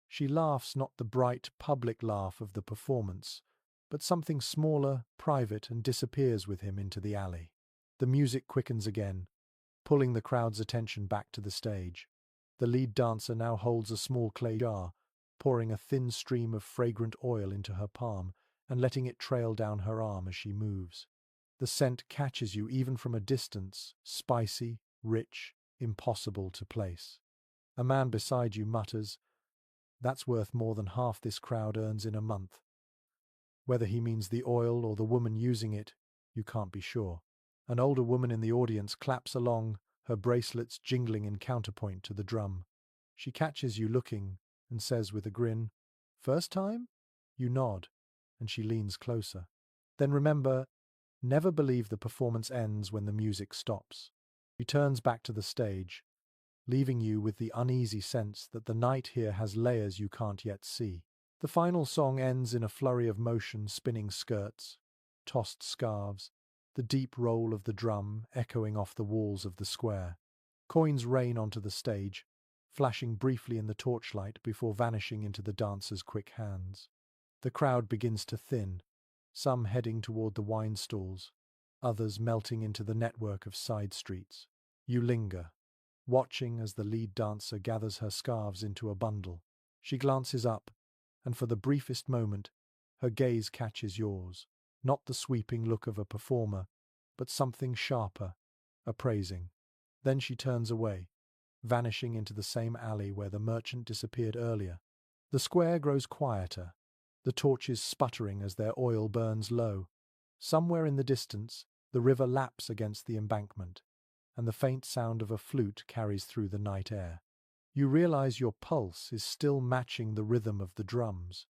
She laughs not the bright, public laugh of the performance, but something smaller, private, and disappears with him into the alley. The music quickens again, pulling the crowd's attention back to the stage. The lead dancer now holds a small clay jar, pouring a thin stream of fragrant oil into her palm and letting it trail down her arm as she moves. The scent catches you even from a distance, spicy, rich, impossible to place. A man beside you mutters, "That's worth more than half this crowd earns in a month." Whether he means the oil or the woman using it, you can't be sure. An older woman in the audience claps along, her bracelets jingling in counterpoint to the drum. She catches you looking and says with a grin, "First time?" You nod, and she leans closer. Then remember, never believe the performance ends when the music stops. She turns back to the stage, leaving you with the uneasy sense that the night here has layers you can't yet see. The final song ends in a flurry of motion, spinning skirts, tossed scarves, the deep roll of the drum echoing off the walls of the square. Coins rain onto the stage, flashing briefly in the torchlight before vanishing into the dancers' quick hands. The crowd begins to thin, some heading toward the wine stalls, others melting into the network of side streets. You linger, watching as the lead dancer gathers her scarves into a bundle. She glances up, and for the briefest moment, her gaze catches yours, not the sweeping look of a performer, but something sharper, appraising. Then she turns away, vanishing into the same alley where the merchant disappeared earlier. The square grows quieter, the torches sputtering as their oil burns low. Somewhere in the distance, the river laps against the embankment, and the faint sound of a flute carries through the night air. You realize your pulse is still matching the rhythm of the drums,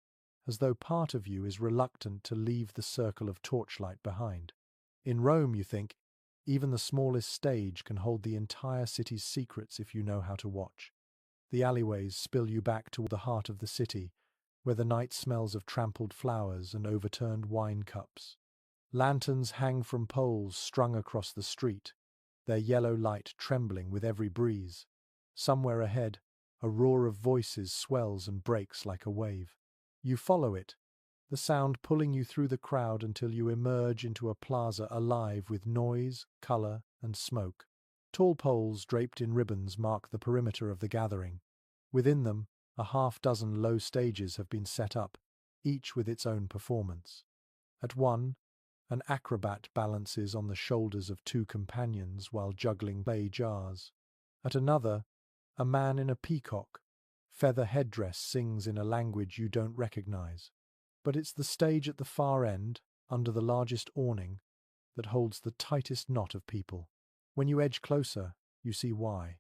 as though part of you is reluctant to leave the circle of torchlight behind. In Rome, you think, even the smallest stage can hold the entire city's secrets if you know how to watch. The alleyways spill you back to the heart of the city, where the night smells of trampled flowers and overturned wine cups. Lanterns hang from poles strung across the street, their yellow light trembling with every breeze. Somewhere ahead, a roar of voices swells and breaks like a wave. You follow it, the sound pulling you through the crowd until you emerge into a plaza alive with noise, color, and smoke. Tall poles draped in ribbons mark the perimeter of the gathering. Within them, a half-dozen low stages have been set up, each with its own performance. At one, an acrobat balances on the shoulders of 2 companions while juggling clay jars. At another, a man in a peacock, feather headdress sings in a language you don't recognize. But it's the stage at the far end, under the largest awning, that holds the tightest knot of people. When you edge closer, you see why.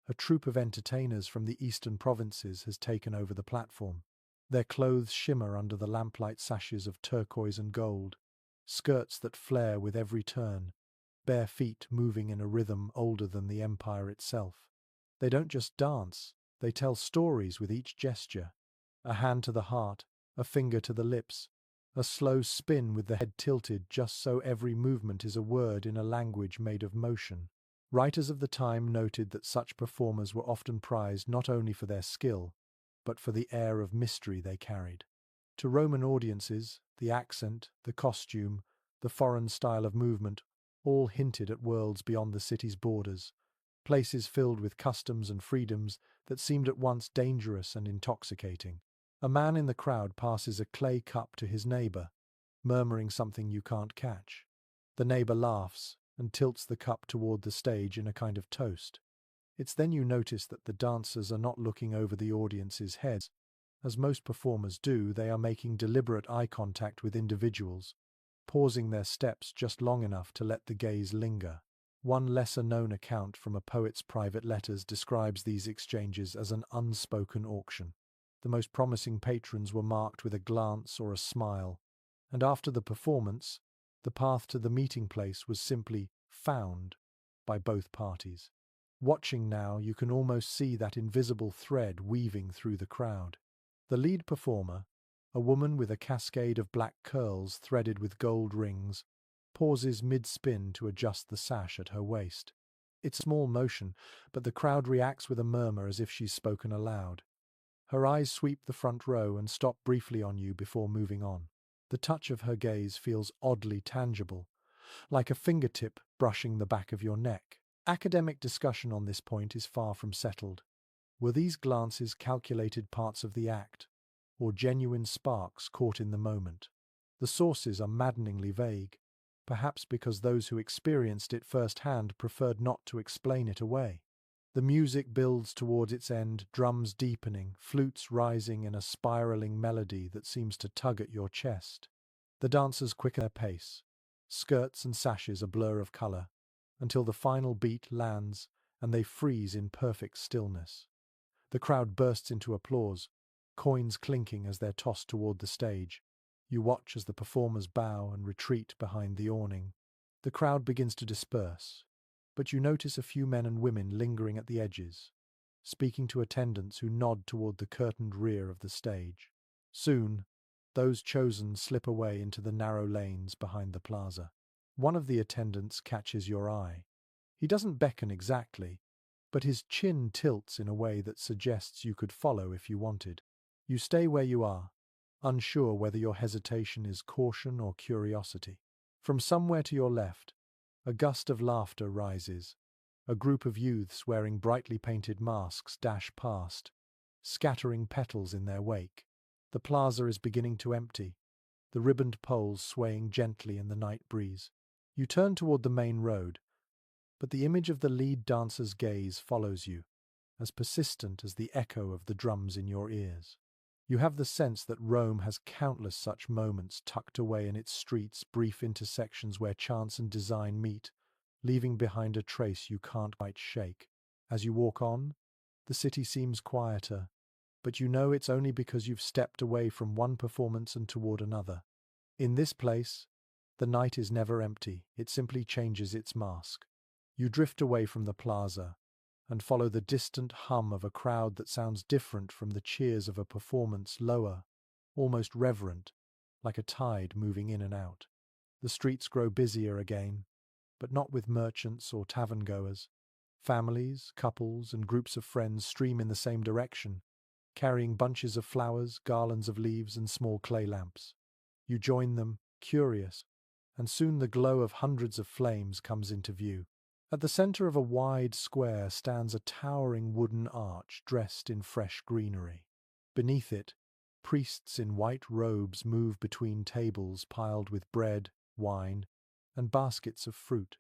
A troupe of entertainers from the eastern provinces has taken over the platform. Their clothes shimmer under the lamplight sashes of turquoise and gold, skirts that flare with every turn, bare feet moving in a rhythm older than the empire itself. They don't just dance, they tell stories with each gesture. A hand to the heart, a finger to the lips, a slow spin with the head tilted just so every movement is a word in a language made of motion. Writers of the time noted that such performers were often prized not only for their skill, but for the air of mystery they carried. To Roman audiences, the accent, the costume, the foreign style of movement all hinted at worlds beyond the city's borders, places filled with customs and freedoms that seemed at once dangerous and intoxicating. A man in the crowd passes a clay cup to his neighbor, murmuring something you can't catch. The neighbor laughs and tilts the cup toward the stage in a kind of toast. It's then you notice that the dancers are not looking over the audience's heads. As most performers do, they are making deliberate eye contact with individuals, pausing their steps just long enough to let the gaze linger. One lesser-known account from a poet's private letters describes these exchanges as an unspoken auction. The most promising patrons were marked with a glance or a smile, and after the performance, the path to the meeting place was simply found by both parties. Watching now, you can almost see that invisible thread weaving through the crowd. The lead performer, a woman with a cascade of black curls threaded with gold rings, pauses mid-spin to adjust the sash at her waist. It's a small motion, but the crowd reacts with a murmur as if she's spoken aloud. Her eyes sweep the front row and stop briefly on you before moving on. The touch of her gaze feels oddly tangible, like a fingertip brushing the back of your neck. Academic discussion on this point is far from settled. Were these glances calculated parts of the act, or genuine sparks caught in the moment? The sources are maddeningly vague, perhaps because those who experienced it firsthand preferred not to explain it away. The music builds towards its end, drums deepening, flutes rising in a spiraling melody that seems to tug at your chest. The dancers quicken their pace, skirts and sashes a blur of color, until the final beat lands and they freeze in perfect stillness. The crowd bursts into applause, coins clinking as they're tossed toward the stage. You watch as the performers bow and retreat behind the awning. The crowd begins to disperse, but you notice a few men and women lingering at the edges, speaking to attendants who nod toward the curtained rear of the stage. Soon, those chosen slip away into the narrow lanes behind the plaza. One of the attendants catches your eye. He doesn't beckon exactly, but his chin tilts in a way that suggests you could follow if you wanted. You stay where you are, unsure whether your hesitation is caution or curiosity. From somewhere to your left, a gust of laughter rises. A group of youths wearing brightly painted masks dash past, scattering petals in their wake. The plaza is beginning to empty, the ribboned poles swaying gently in the night breeze. You turn toward the main road, but the image of the lead dancer's gaze follows you, as persistent as the echo of the drums in your ears. You have the sense that Rome has countless such moments tucked away in its streets, brief intersections where chance and design meet, leaving behind a trace you can't quite shake. As you walk on, the city seems quieter, but you know it's only because you've stepped away from one performance and toward another. In this place, the night is never empty, it simply changes its mask. You drift away from the plaza and follow the distant hum of a crowd that sounds different from the cheers of a performance, lower, almost reverent, like a tide moving in and out. The streets grow busier again, but not with merchants or tavern-goers. Families, couples, and groups of friends stream in the same direction, carrying bunches of flowers, garlands of leaves, and small clay lamps. You join them, curious, and soon the glow of hundreds of flames comes into view. At the center of a wide square stands a towering wooden arch dressed in fresh greenery. Beneath it, priests in white robes move between tables piled with bread, wine, and baskets of fruit.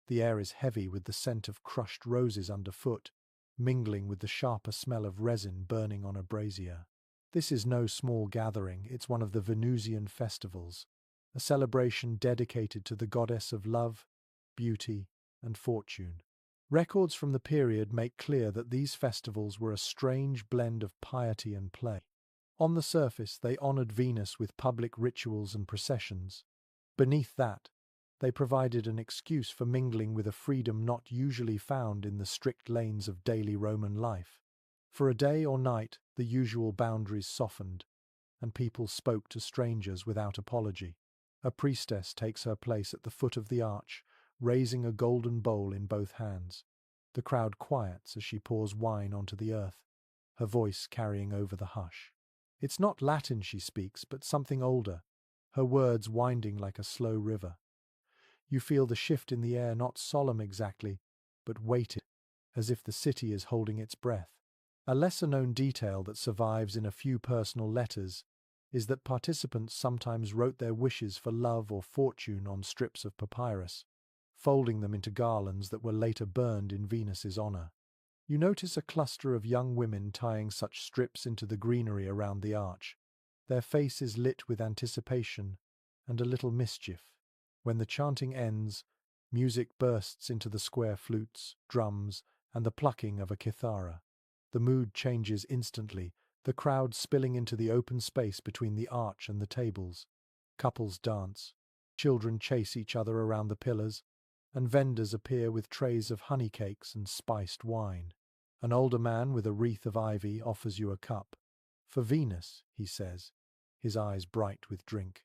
The air is heavy with the scent of crushed roses underfoot, mingling with the sharper smell of resin burning on a brazier. This is no small gathering, it's one of the Venusian festivals, a celebration dedicated to the goddess of love, beauty, and fortune. Records from the period make clear that these festivals were a strange blend of piety and play. On the surface, they honored Venus with public rituals and processions. Beneath that, they provided an excuse for mingling with a freedom not usually found in the strict lanes of daily Roman life. For a day or night, the usual boundaries softened, and people spoke to strangers without apology. A priestess takes her place at the foot of the arch, raising a golden bowl in both hands. The crowd quiets as she pours wine onto the earth, her voice carrying over the hush. It's not Latin she speaks, but something older, her words winding like a slow river. You feel the shift in the air, not solemn exactly, but weighted, as if the city is holding its breath. A lesser-known detail that survives in a few personal letters is that participants sometimes wrote their wishes for love or fortune on strips of papyrus, folding them into garlands that were later burned in Venus's honor. You notice a cluster of young women tying such strips into the greenery around the arch, their faces lit with anticipation and a little mischief. When the chanting ends, music bursts into the square flutes, drums, and the plucking of a kithara. The mood changes instantly, the crowd spilling into the open space between the arch and the tables. Couples dance, children chase each other around the pillars, and vendors appear with trays of honey cakes and spiced wine. An older man with a wreath of ivy offers you a cup. "For Venus," he says, his eyes bright with drink.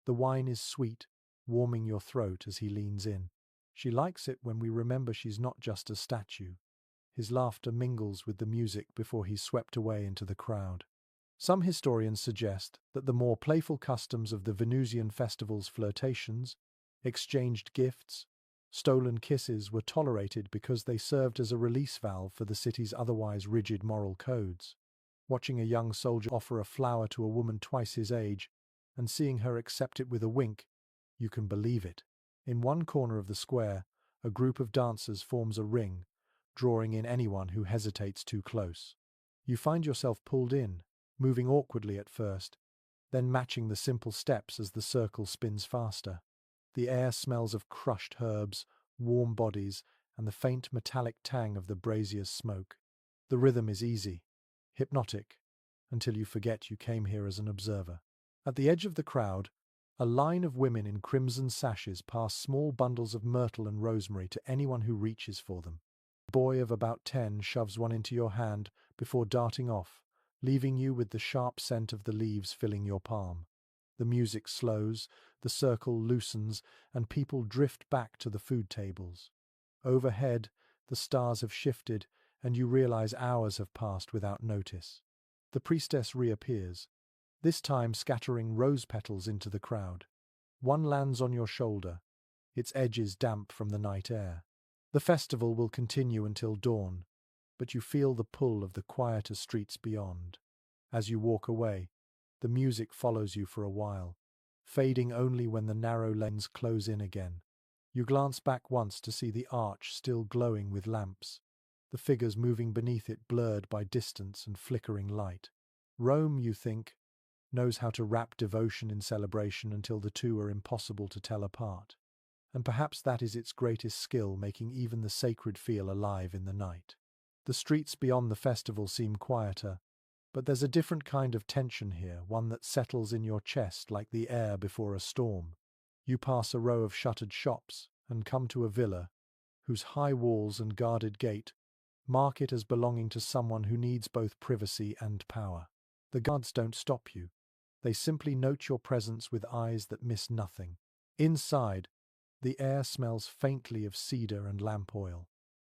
The wine is sweet, warming your throat as he leans in. She likes it when we remember she's not just a statue. His laughter mingles with the music before he's swept away into the crowd. Some historians suggest that the more playful customs of the Venusian festival's flirtations, exchanged gifts, stolen kisses were tolerated because they served as a release valve for the city's otherwise rigid moral codes. Watching a young soldier offer a flower to a woman twice his age and seeing her accept it with a wink, you can believe it. In one corner of the square, a group of dancers forms a ring, drawing in anyone who hesitates too close. You find yourself pulled in, moving awkwardly at first, then matching the simple steps as the circle spins faster. The air smells of crushed herbs, warm bodies, and the faint metallic tang of the brazier's smoke. The rhythm is easy, hypnotic, until you forget you came here as an observer. At the edge of the crowd, a line of women in crimson sashes pass small bundles of myrtle and rosemary to anyone who reaches for them. A boy of about 10 shoves one into your hand before darting off, leaving you with the sharp scent of the leaves filling your palm. The music slows, the circle loosens, and people drift back to the food tables. Overhead, the stars have shifted, and you realize hours have passed without notice. The priestess reappears, this time scattering rose petals into the crowd. One lands on your shoulder, its edges damp from the night air. The festival will continue until dawn, but you feel the pull of the quieter streets beyond. As you walk away, the music follows you for a while, fading only when the narrow lanes close in again. You glance back once to see the arch still glowing with lamps, the figures moving beneath it blurred by distance and flickering light. Rome, you think, knows how to wrap devotion in celebration until the two are impossible to tell apart. And perhaps that is its greatest skill, making even the sacred feel alive in the night. The streets beyond the festival seem quieter, but there's a different kind of tension here, one that settles in your chest like the air before a storm. You pass a row of shuttered shops and come to a villa whose high walls and guarded gate mark it as belonging to someone who needs both privacy and power. The guards don't stop you. They simply note your presence with eyes that miss nothing. Inside, the air smells faintly of cedar and lamp oil.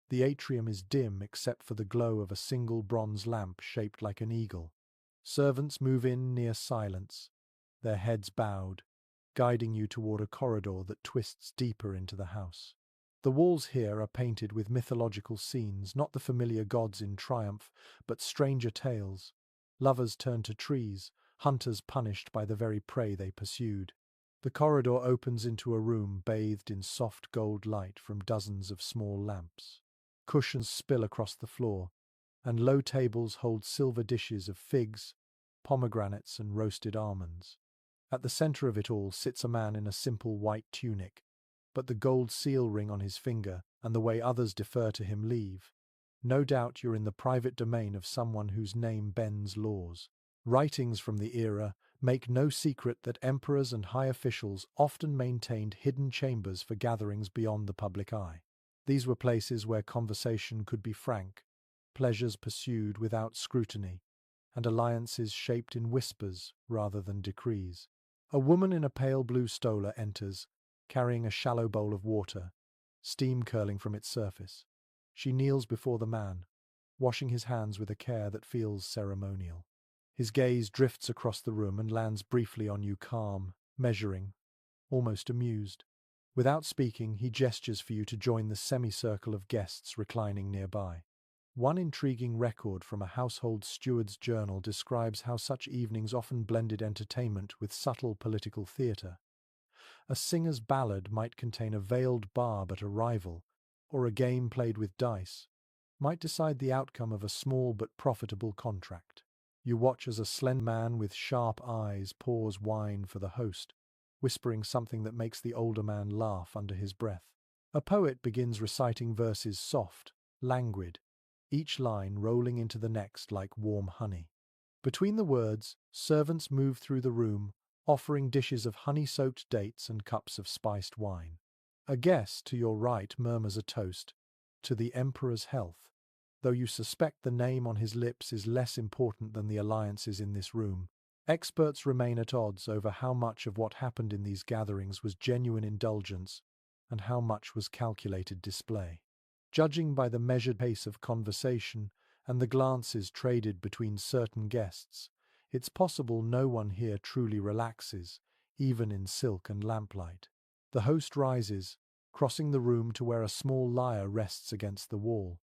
The atrium is dim except for the glow of a single bronze lamp shaped like an eagle. Servants move in near silence, their heads bowed, guiding you toward a corridor that twists deeper into the house. The walls here are painted with mythological scenes, not the familiar gods in triumph, but stranger tales. Lovers turned to trees, hunters punished by the very prey they pursued. The corridor opens into a room bathed in soft gold light from dozens of small lamps. Cushions spill across the floor, and low tables hold silver dishes of figs, pomegranates, and roasted almonds. At the center of it all sits a man in a simple white tunic, but the gold seal ring on his finger and the way others defer to him leave. No doubt you're in the private domain of someone whose name bends laws. Writings from the era make no secret that emperors and high officials often maintained hidden chambers for gatherings beyond the public eye. These were places where conversation could be frank, pleasures pursued without scrutiny, and alliances shaped in whispers rather than decrees. A woman in a pale blue stola enters, carrying a shallow bowl of water, steam curling from its surface. She kneels before the man, washing his hands with a care that feels ceremonial. His gaze drifts across the room and lands briefly on you, calm, measuring, almost amused. Without speaking, he gestures for you to join the semicircle of guests reclining nearby. One intriguing record from a household steward's journal describes how such evenings often blended entertainment with subtle political theatre. A singer's ballad might contain a veiled barb at a rival, or a game played with dice might decide the outcome of a small but profitable contract. You watch as a slender man with sharp eyes pours wine for the host, whispering something that makes the older man laugh under his breath. A poet begins reciting verses soft, languid, each line rolling into the next like warm honey. Between the words, servants move through the room, offering dishes of honey-soaked dates and cups of spiced wine. A guest to your right murmurs a toast, to the emperor's health, though you suspect the name on his lips is less important than the alliances in this room. Experts remain at odds over how much of what happened in these gatherings was genuine indulgence and how much was calculated display. Judging by the measured pace of conversation and the glances traded between certain guests, it's possible no one here truly relaxes, even in silk and lamplight. The host rises, crossing the room to where a small lyre rests against the wall.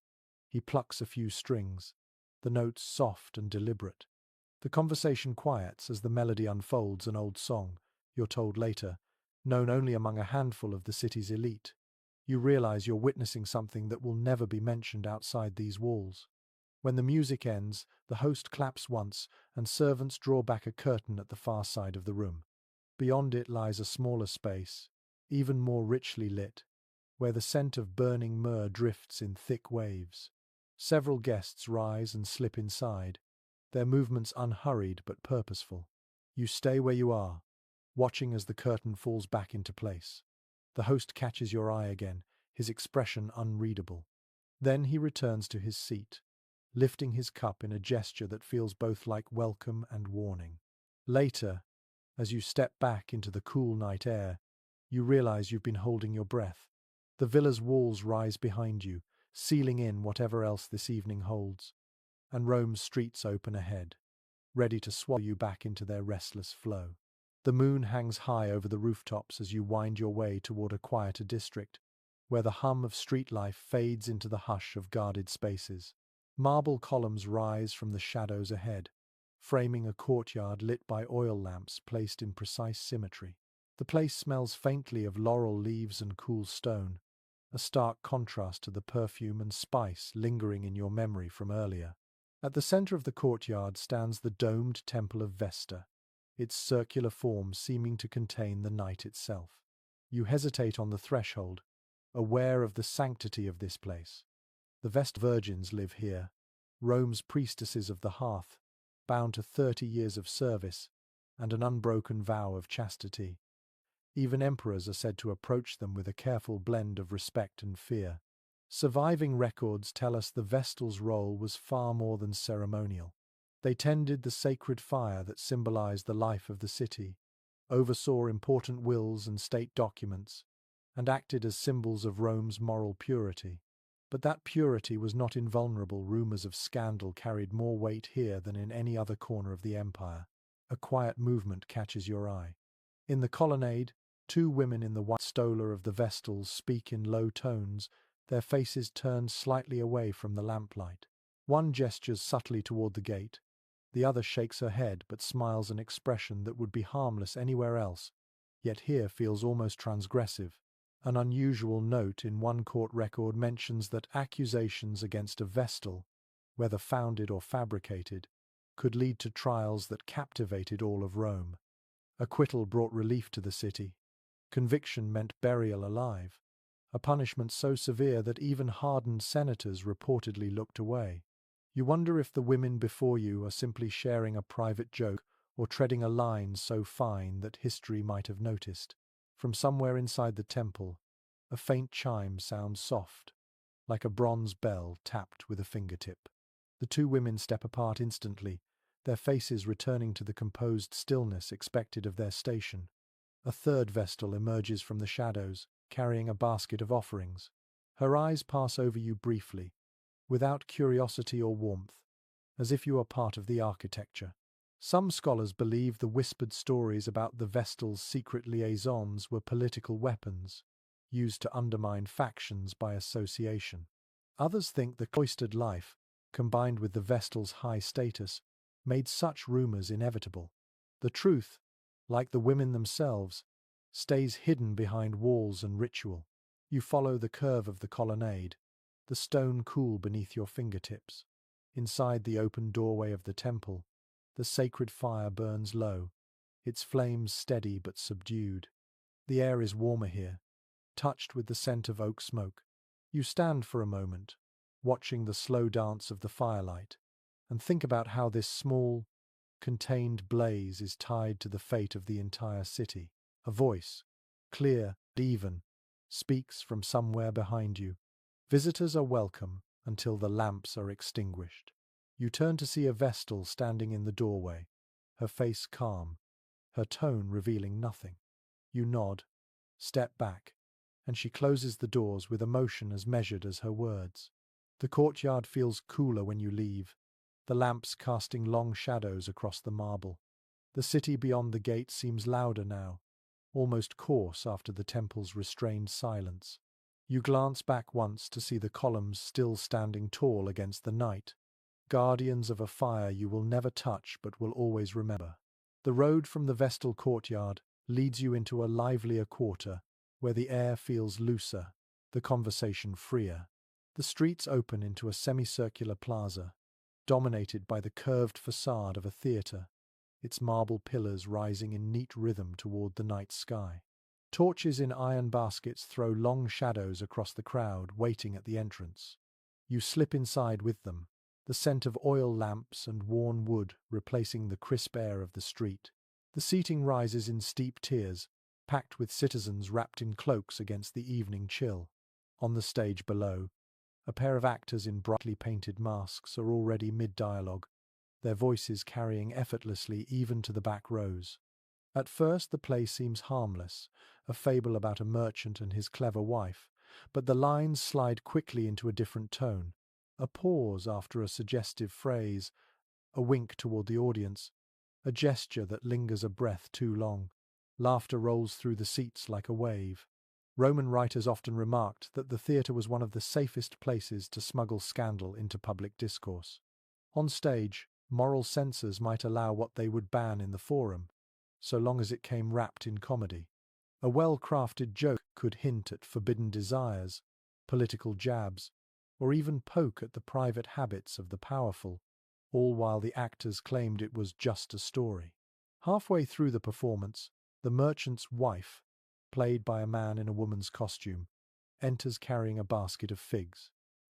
He plucks a few strings, the notes soft and deliberate. The conversation quiets as the melody unfolds, an old song, you're told later, known only among a handful of the city's elite. You realize you're witnessing something that will never be mentioned outside these walls. When the music ends, the host claps once, and servants draw back a curtain at the far side of the room. Beyond it lies a smaller space, even more richly lit, where the scent of burning myrrh drifts in thick waves. Several guests rise and slip inside, their movements unhurried but purposeful. You stay where you are, watching as the curtain falls back into place. The host catches your eye again, his expression unreadable. Then he returns to his seat, lifting his cup in a gesture that feels both like welcome and warning. Later, as you step back into the cool night air, you realize you've been holding your breath. The villa's walls rise behind you, sealing in whatever else this evening holds, and Rome's streets open ahead, ready to swallow you back into their restless flow. The moon hangs high over the rooftops as you wind your way toward a quieter district, where the hum of street life fades into the hush of guarded spaces. Marble columns rise from the shadows ahead, framing a courtyard lit by oil lamps placed in precise symmetry. The place smells faintly of laurel leaves and cool stone, a stark contrast to the perfume and spice lingering in your memory from earlier. At the center of the courtyard stands the domed Temple of Vesta, its circular form seeming to contain the night itself. You hesitate on the threshold, aware of the sanctity of this place. The Vestal virgins live here, Rome's priestesses of the hearth, bound to 30 years of service and an unbroken vow of chastity. Even emperors are said to approach them with a careful blend of respect and fear. Surviving records tell us the Vestal's role was far more than ceremonial. They tended the sacred fire that symbolized the life of the city, oversaw important wills and state documents, and acted as symbols of Rome's moral purity. But that purity was not invulnerable. Rumors of scandal carried more weight here than in any other corner of the empire. A quiet movement catches your eye. In the colonnade, two women in the white stola of the Vestals speak in low tones, their faces turned slightly away from the lamplight. One gestures subtly toward the gate, the other shakes her head but smiles an expression that would be harmless anywhere else, yet here feels almost transgressive. An unusual note in one court record mentions that accusations against a Vestal, whether founded or fabricated, could lead to trials that captivated all of Rome. Acquittal brought relief to the city. Conviction meant burial alive, a punishment so severe that even hardened senators reportedly looked away. You wonder if the women before you are simply sharing a private joke or treading a line so fine that history might have noticed. From somewhere inside the temple, a faint chime sounds soft, like a bronze bell tapped with a fingertip. The two women step apart instantly, their faces returning to the composed stillness expected of their station. A third Vestal emerges from the shadows, carrying a basket of offerings. Her eyes pass over you briefly, without curiosity or warmth, as if you are part of the architecture. Some scholars believe the whispered stories about the Vestal's secret liaisons were political weapons, used to undermine factions by association. Others think the cloistered life, combined with the Vestal's high status, made such rumors inevitable. The truth, like the women themselves, stays hidden behind walls and ritual. You follow the curve of the colonnade, the stone cool beneath your fingertips. Inside the open doorway of the temple, the sacred fire burns low, its flames steady but subdued. The air is warmer here, touched with the scent of oak smoke. You stand for a moment, watching the slow dance of the firelight, and think about how this small, contained blaze is tied to the fate of the entire city. A voice, clear and even, speaks from somewhere behind you. Visitors are welcome until the lamps are extinguished. You turn to see a Vestal standing in the doorway, her face calm, her tone revealing nothing. You nod, step back, and she closes the doors with emotion as measured as her words. The courtyard feels cooler when you leave, the lamps casting long shadows across the marble. The city beyond the gate seems louder now, almost coarse after the temple's restrained silence. You glance back once to see the columns still standing tall against the night, guardians of a fire you will never touch but will always remember. The road from the Vestal courtyard leads you into a livelier quarter, where the air feels looser, the conversation freer. The streets open into a semicircular plaza, dominated by the curved facade of a theatre, its marble pillars rising in neat rhythm toward the night sky. Torches in iron baskets throw long shadows across the crowd waiting at the entrance. You slip inside with them, the scent of oil lamps and worn wood replacing the crisp air of the street. The seating rises in steep tiers, packed with citizens wrapped in cloaks against the evening chill. On the stage below, a pair of actors in brightly painted masks are already mid-dialogue, their voices carrying effortlessly even to the back rows. At first the play seems harmless, a fable about a merchant and his clever wife, but the lines slide quickly into a different tone. A pause after a suggestive phrase, a wink toward the audience, a gesture that lingers a breath too long. Laughter rolls through the seats like a wave. Roman writers often remarked that the theatre was one of the safest places to smuggle scandal into public discourse. On stage, moral censors might allow what they would ban in the forum, so long as it came wrapped in comedy. A well-crafted joke could hint at forbidden desires, political jabs, or even poke at the private habits of the powerful, all while the actors claimed it was just a story. Halfway through the performance, the merchant's wife, played by a man in a woman's costume, enters carrying a basket of figs.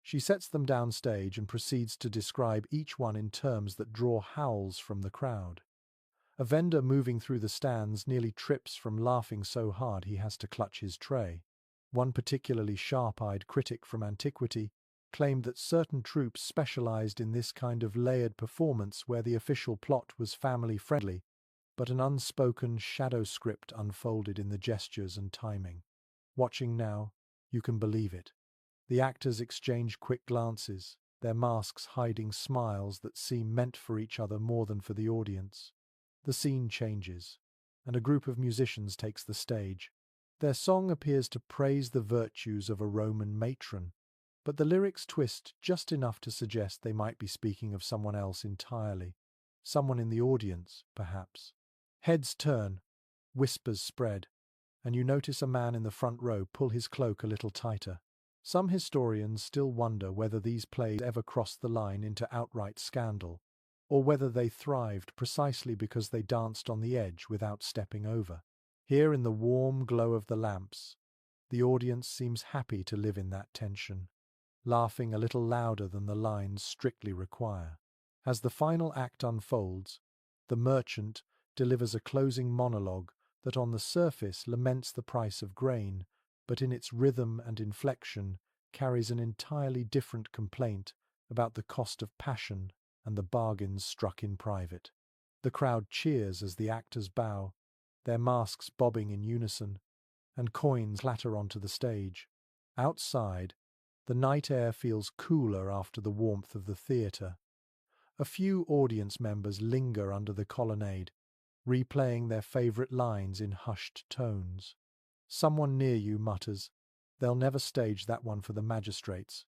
She sets them downstage and proceeds to describe each one in terms that draw howls from the crowd. A vendor moving through the stands nearly trips from laughing so hard he has to clutch his tray. One particularly sharp-eyed critic from antiquity claimed that certain troupes specialized in this kind of layered performance where the official plot was family-friendly, but an unspoken shadow script unfolded in the gestures and timing. Watching now, you can believe it. The actors exchange quick glances, their masks hiding smiles that seem meant for each other more than for the audience. The scene changes, and a group of musicians takes the stage. Their song appears to praise the virtues of a Roman matron, but the lyrics twist just enough to suggest they might be speaking of someone else entirely. Someone in the audience, perhaps. Heads turn, whispers spread, and you notice a man in the front row pull his cloak a little tighter. Some historians still wonder whether these plays ever crossed the line into outright scandal, or whether they thrived precisely because they danced on the edge without stepping over. Here in the warm glow of the lamps, the audience seems happy to live in that tension, laughing a little louder than the lines strictly require. As the final act unfolds, the merchant delivers a closing monologue that on the surface laments the price of grain, but in its rhythm and inflection carries an entirely different complaint about the cost of passion and the bargains struck in private. The crowd cheers as the actors bow, their masks bobbing in unison, and coins clatter onto the stage. Outside, the night air feels cooler after the warmth of the theatre. A few audience members linger under the colonnade, replaying their favorite lines in hushed tones. Someone near you mutters, "They'll never stage that one for the magistrates,"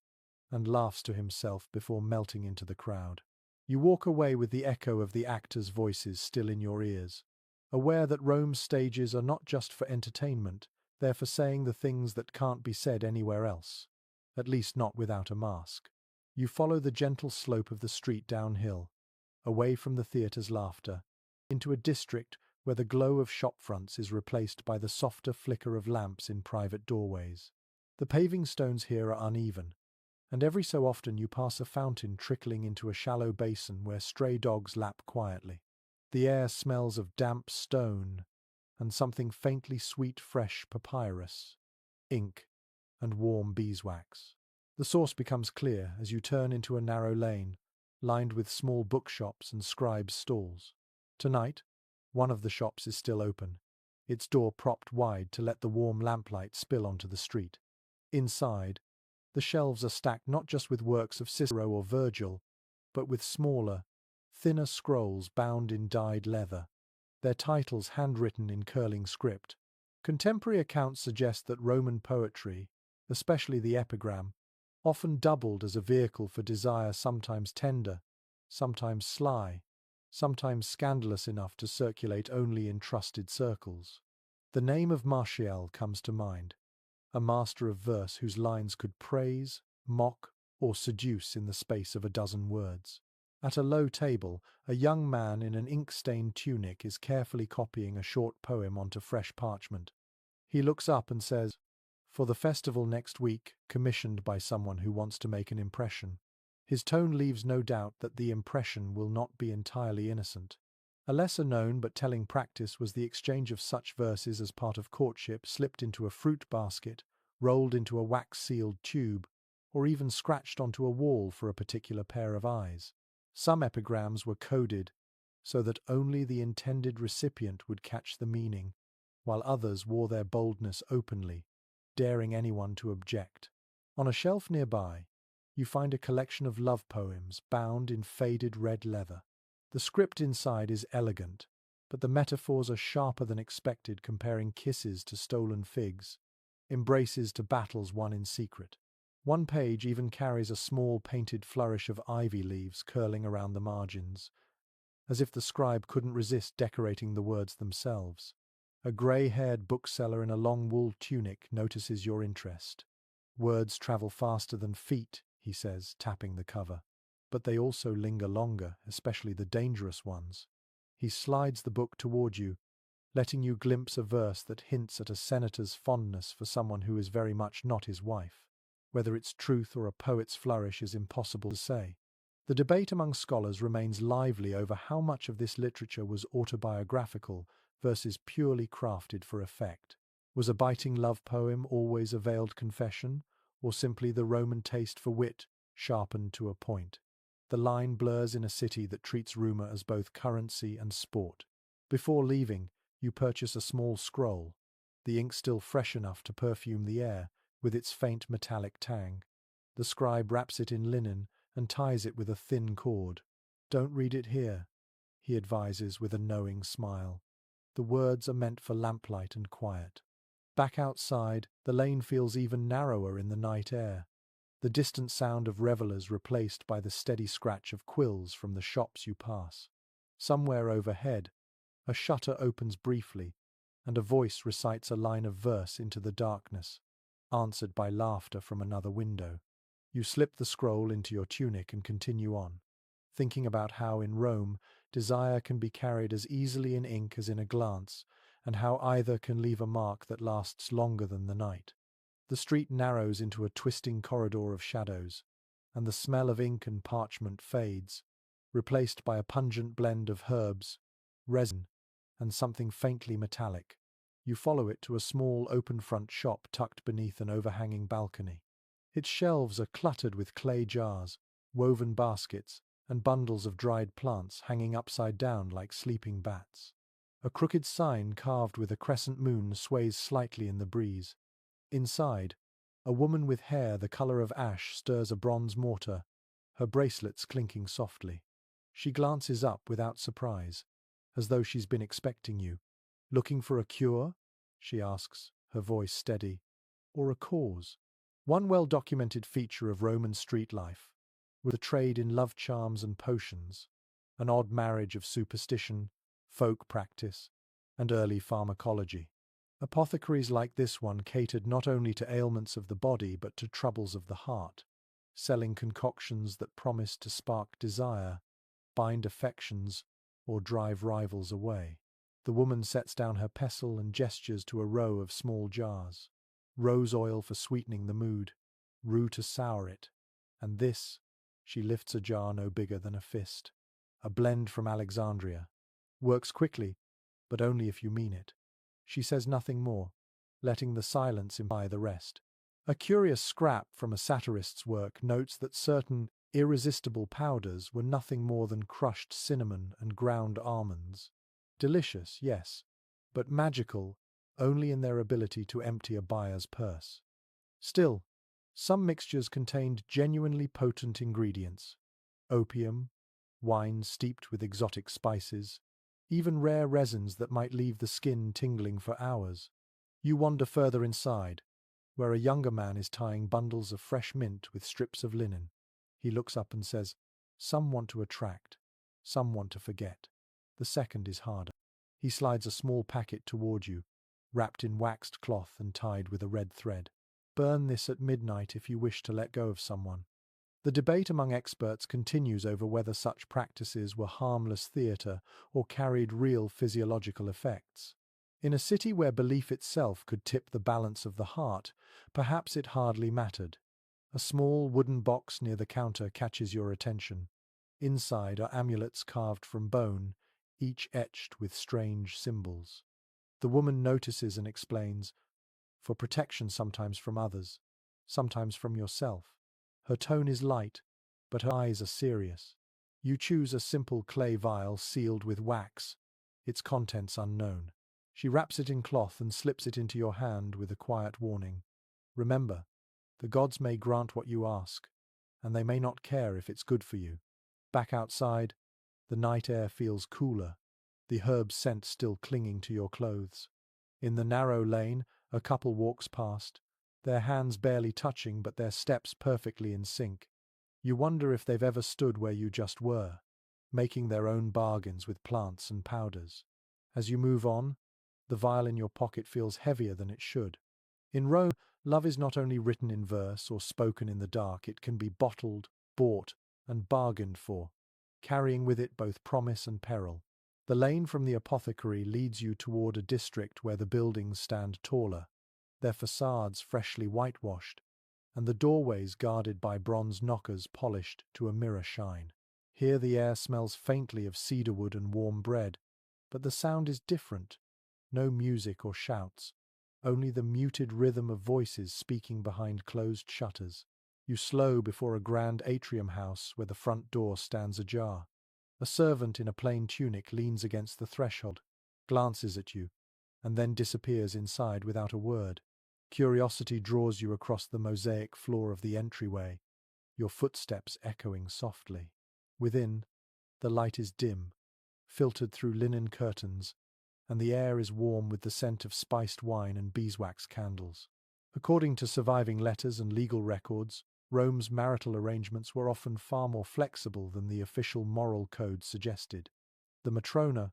and laughs to himself before melting into the crowd. You walk away with the echo of the actors' voices still in your ears, aware that Rome's stages are not just for entertainment, they're for saying the things that can't be said anywhere else, at least not without a mask. You follow the gentle slope of the street downhill, away from the theatre's laughter, into a district where the glow of shop fronts is replaced by the softer flicker of lamps in private doorways. The paving stones here are uneven, and every so often you pass a fountain trickling into a shallow basin where stray dogs lap quietly. The air smells of damp stone and something faintly sweet fresh papyrus, ink, and warm beeswax. The source becomes clear as you turn into a narrow lane, lined with small bookshops and scribes' stalls. Tonight, one of the shops is still open, its door propped wide to let the warm lamplight spill onto the street. Inside, the shelves are stacked not just with works of Cicero or Virgil, but with smaller, thinner scrolls bound in dyed leather, their titles handwritten in curling script. Contemporary accounts suggest that Roman poetry, especially the epigram, often doubled as a vehicle for desire sometimes tender, sometimes sly, sometimes scandalous enough to circulate only in trusted circles. The name of Martial comes to mind, a master of verse whose lines could praise, mock, or seduce in the space of a dozen words. At a low table, a young man in an ink-stained tunic is carefully copying a short poem onto fresh parchment. He looks up and says, "For the festival next week, commissioned by someone who wants to make an impression." His tone leaves no doubt that the impression will not be entirely innocent. A lesser-known but telling practice was the exchange of such verses as part of courtship slipped into a fruit basket, rolled into a wax-sealed tube, or even scratched onto a wall for a particular pair of eyes. Some epigrams were coded so that only the intended recipient would catch the meaning, while others wore their boldness openly, daring anyone to object. On a shelf nearby, you find a collection of love poems bound in faded red leather. The script inside is elegant, but the metaphors are sharper than expected, comparing kisses to stolen figs, embraces to battles won in secret. One page even carries a small painted flourish of ivy leaves curling around the margins, as if the scribe couldn't resist decorating the words themselves. A grey-haired bookseller in a long wool tunic notices your interest. "Words travel faster than feet," he says, tapping the cover. "But they also linger longer, especially the dangerous ones." He slides the book toward you, letting you glimpse a verse that hints at a senator's fondness for someone who is very much not his wife. Whether it's truth or a poet's flourish is impossible to say. The debate among scholars remains lively over how much of this literature was autobiographical versus purely crafted for effect. Was a biting love poem always a veiled confession, or simply the Roman taste for wit sharpened to a point? The line blurs in a city that treats rumor as both currency and sport. Before leaving, you purchase a small scroll, the ink still fresh enough to perfume the air with its faint metallic tang. The scribe wraps it in linen and ties it with a thin cord. "Don't read it here," he advises with a knowing smile. "The words are meant for lamplight and quiet." Back outside, the lane feels even narrower in the night air, the distant sound of revelers replaced by the steady scratch of quills from the shops you pass. Somewhere overhead, a shutter opens briefly, and a voice recites a line of verse into the darkness, answered by laughter from another window. You slip the scroll into your tunic and continue on, thinking about how in Rome desire can be carried as easily in ink as in a glance, and how either can leave a mark that lasts longer than the night. The street narrows into a twisting corridor of shadows, and the smell of ink and parchment fades, replaced by a pungent blend of herbs, resin, and something faintly metallic. You follow it to a small open-front shop tucked beneath an overhanging balcony. Its shelves are cluttered with clay jars, woven baskets, and bundles of dried plants hanging upside down like sleeping bats. A crooked sign carved with a crescent moon sways slightly in the breeze. Inside, a woman with hair the color of ash stirs a bronze mortar, her bracelets clinking softly. She glances up without surprise, as though she's been expecting you. Looking for a cure? She asks, her voice steady. Or a cause? One well-documented feature of Roman street life was the trade in love charms and potions, an odd marriage of superstition, folk practice, and early pharmacology. Apothecaries like this one catered not only to ailments of the body but to troubles of the heart, selling concoctions that promised to spark desire, bind affections, or drive rivals away. The woman sets down her pestle and gestures to a row of small jars. Rose oil for sweetening the mood, rue to sour it, and this, she lifts a jar no bigger than a fist. A blend from Alexandria. Works quickly, but only if you mean it. She says nothing more, letting the silence imply the rest. A curious scrap from a satirist's work notes that certain irresistible powders were nothing more than crushed cinnamon and ground almonds. Delicious, yes, but magical only in their ability to empty a buyer's purse. Still, some mixtures contained genuinely potent ingredients. Opium, wines steeped with exotic spices, even rare resins that might leave the skin tingling for hours. You wander further inside, where a younger man is tying bundles of fresh mint with strips of linen. He looks up and says, "Some want to attract, some want to forget. The second is harder." He slides a small packet toward you, wrapped in waxed cloth and tied with a red thread. Burn this at midnight if you wish to let go of someone. The debate among experts continues over whether such practices were harmless theatre or carried real physiological effects. In a city where belief itself could tip the balance of the heart, perhaps it hardly mattered. A small wooden box near the counter catches your attention. Inside are amulets carved from bone, each etched with strange symbols. The woman notices and explains, for protection sometimes from others, sometimes from yourself. Her tone is light, but her eyes are serious. You choose a simple clay vial sealed with wax, its contents unknown. She wraps it in cloth and slips it into your hand with a quiet warning. Remember, the gods may grant what you ask, and they may not care if it's good for you. Back outside, the night air feels cooler, the herb scent still clinging to your clothes. In the narrow lane, a couple walks past, their hands barely touching but their steps perfectly in sync. You wonder if they've ever stood where you just were, making their own bargains with plants and powders. As you move on, the vial in your pocket feels heavier than it should. In Rome, love is not only written in verse or spoken in the dark, it can be bottled, bought, and bargained for, carrying with it both promise and peril. The lane from the apothecary leads you toward a district where the buildings stand taller, their facades freshly whitewashed, and the doorways guarded by bronze knockers polished to a mirror shine. Here the air smells faintly of cedarwood and warm bread, but the sound is different. No music or shouts, only the muted rhythm of voices speaking behind closed shutters. You slow before a grand atrium house where the front door stands ajar. A servant in a plain tunic leans against the threshold, glances at you, and then disappears inside without a word. Curiosity draws you across the mosaic floor of the entryway, your footsteps echoing softly. Within, the light is dim, filtered through linen curtains, and the air is warm with the scent of spiced wine and beeswax candles. According to surviving letters and legal records, Rome's marital arrangements were often far more flexible than the official moral code suggested. The matrona,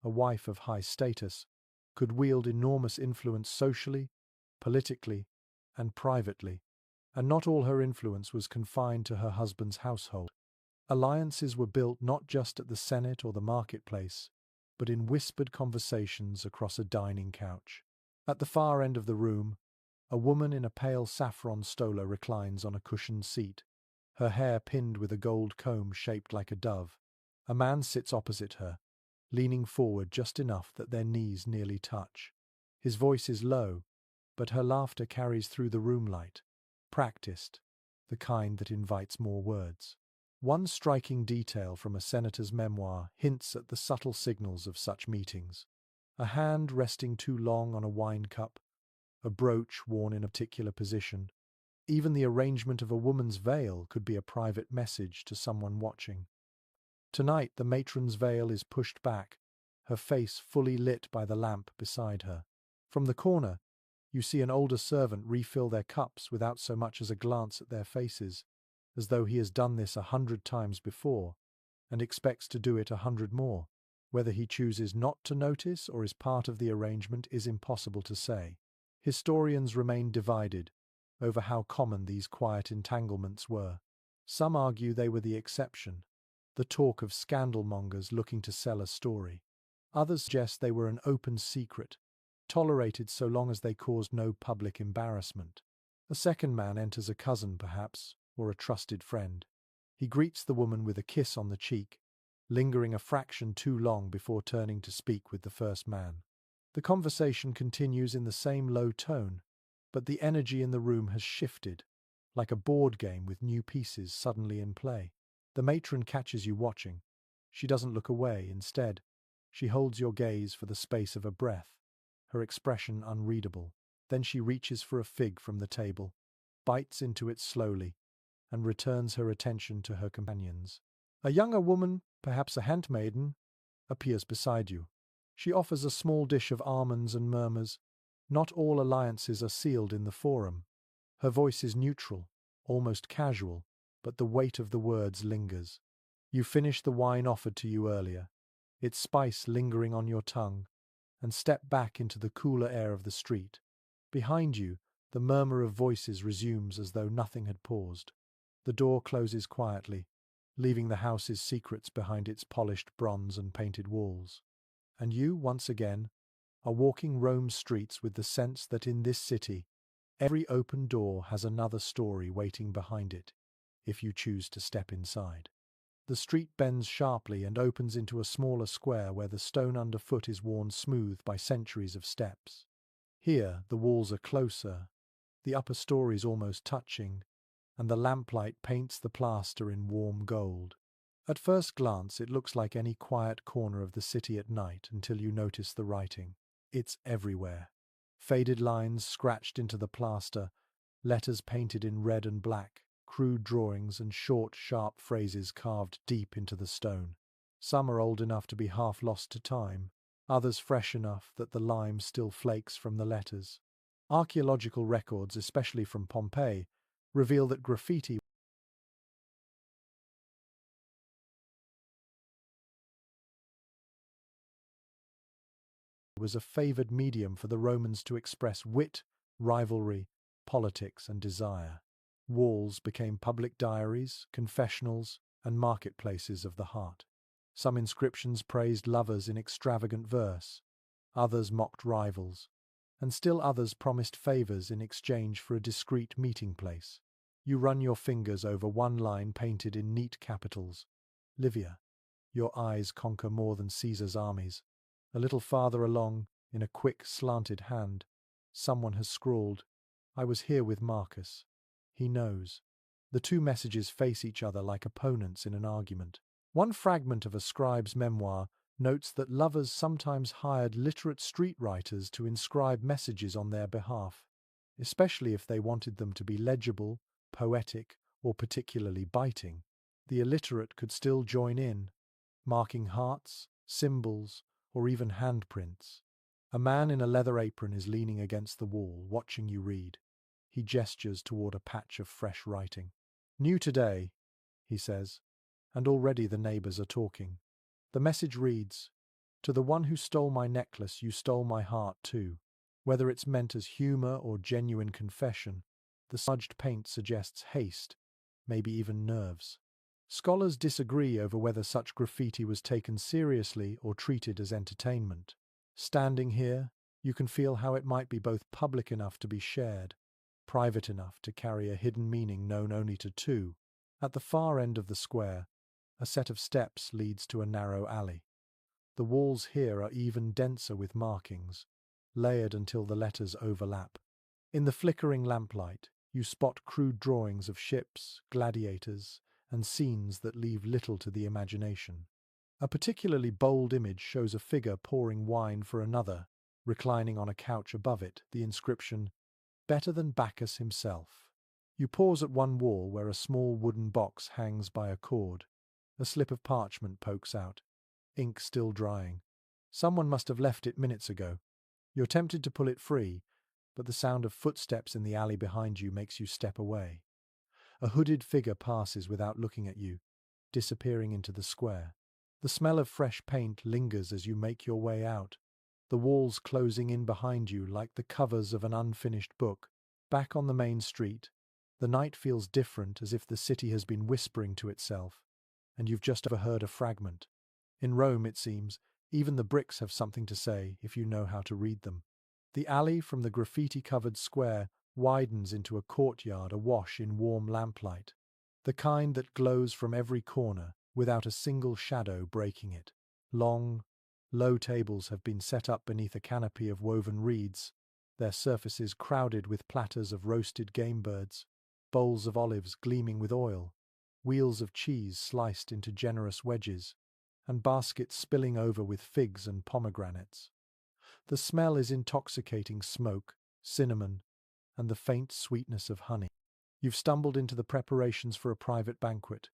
a wife of high status, could wield enormous influence socially, politically, and privately, and not all her influence was confined to her husband's household. Alliances were built not just at the Senate or the marketplace, but in whispered conversations across a dining couch. At the far end of the room, a woman in a pale saffron stola reclines on a cushioned seat, her hair pinned with a gold comb shaped like a dove. A man sits opposite her, leaning forward just enough that their knees nearly touch. His voice is low, but her laughter carries through the room light, practiced, the kind that invites more words. One striking detail from a senator's memoir hints at the subtle signals of such meetings. A hand resting too long on a wine cup, a brooch worn in a particular position. Even the arrangement of a woman's veil could be a private message to someone watching. Tonight, the matron's veil is pushed back, her face fully lit by the lamp beside her. From the corner, you see an older servant refill their cups without so much as a glance at their faces, as though he has done this 100 times before, and expects to do it 100 more. Whether he chooses not to notice or is part of the arrangement is impossible to say. Historians remain divided over how common these quiet entanglements were. Some argue they were the exception, the talk of scandalmongers looking to sell a story. Others suggest they were an open secret, tolerated so long as they caused no public embarrassment. A second man enters, a cousin perhaps, or a trusted friend. He greets the woman with a kiss on the cheek, lingering a fraction too long before turning to speak with the first man. The conversation continues in the same low tone, but the energy in the room has shifted, like a board game with new pieces suddenly in play. The matron catches you watching. She doesn't look away. Instead, she holds your gaze for the space of a breath, her expression unreadable. Then she reaches for a fig from the table, bites into it slowly, and returns her attention to her companions. A younger woman, perhaps a handmaiden, appears beside you. She offers a small dish of almonds and murmurs, "Not all alliances are sealed in the forum." Her voice is neutral, almost casual, but the weight of the words lingers. You finish the wine offered to you earlier, its spice lingering on your tongue, and step back into the cooler air of the street. Behind you, the murmur of voices resumes as though nothing had paused. The door closes quietly, leaving the house's secrets behind its polished bronze and painted walls. And you, once again, are walking Rome's streets with the sense that in this city, every open door has another story waiting behind it, if you choose to step inside. The street bends sharply and opens into a smaller square where the stone underfoot is worn smooth by centuries of steps. Here, the walls are closer, the upper stories almost touching, and the lamplight paints the plaster in warm gold. At first glance, it looks like any quiet corner of the city at night until you notice the writing. It's everywhere. Faded lines scratched into the plaster, letters painted in red and black, crude drawings and short, sharp phrases carved deep into the stone. Some are old enough to be half lost to time, others fresh enough that the lime still flakes from the letters. Archaeological records, especially from Pompeii, reveal that graffiti was a favored medium for the Romans to express wit, rivalry, politics, and desire. Walls became public diaries, confessionals, and marketplaces of the heart. Some inscriptions praised lovers in extravagant verse, others mocked rivals, and still others promised favors in exchange for a discreet meeting place. You run your fingers over one line painted in neat capitals. Livia, your eyes conquer more than Caesar's armies. A little farther along, in a quick, slanted hand, someone has scrawled, "I was here with Marcus." He knows. The two messages face each other like opponents in an argument. One fragment of a scribe's memoir notes that lovers sometimes hired literate street writers to inscribe messages on their behalf, especially if they wanted them to be legible, poetic, or particularly biting. The illiterate could still join in, marking hearts, symbols, or even handprints. A man in a leather apron is leaning against the wall, watching you read. He gestures toward a patch of fresh writing. "New today," he says, and already the neighbors are talking. The message reads, "To the one who stole my necklace, you stole my heart too." Whether it's meant as humor or genuine confession, the smudged paint suggests haste, maybe even nerves. Scholars disagree over whether such graffiti was taken seriously or treated as entertainment. Standing here, you can feel how it might be both public enough to be shared, private enough to carry a hidden meaning known only to two. At the far end of the square, a set of steps leads to a narrow alley. The walls here are even denser with markings, layered until the letters overlap. In the flickering lamplight, you spot crude drawings of ships, gladiators, and scenes that leave little to the imagination. A particularly bold image shows a figure pouring wine for another, reclining on a couch above it, the inscription, "Better than Bacchus himself." You pause at one wall where a small wooden box hangs by a cord. A slip of parchment pokes out, ink still drying. Someone must have left it minutes ago. You're tempted to pull it free, but the sound of footsteps in the alley behind you makes you step away. A hooded figure passes without looking at you, disappearing into the square. The smell of fresh paint lingers as you make your way out, the walls closing in behind you like the covers of an unfinished book. Back on the main street, the night feels different, as if the city has been whispering to itself, and you've just overheard a fragment. In Rome, it seems, even the bricks have something to say if you know how to read them. The alley from the graffiti-covered square widens into a courtyard awash in warm lamplight, the kind that glows from every corner without a single shadow breaking it. Long, low tables have been set up beneath a canopy of woven reeds, their surfaces crowded with platters of roasted game birds, bowls of olives gleaming with oil, wheels of cheese sliced into generous wedges, and baskets spilling over with figs and pomegranates. The smell is intoxicating smoke, cinnamon, and the faint sweetness of honey. You've stumbled into the preparations for a private banquet,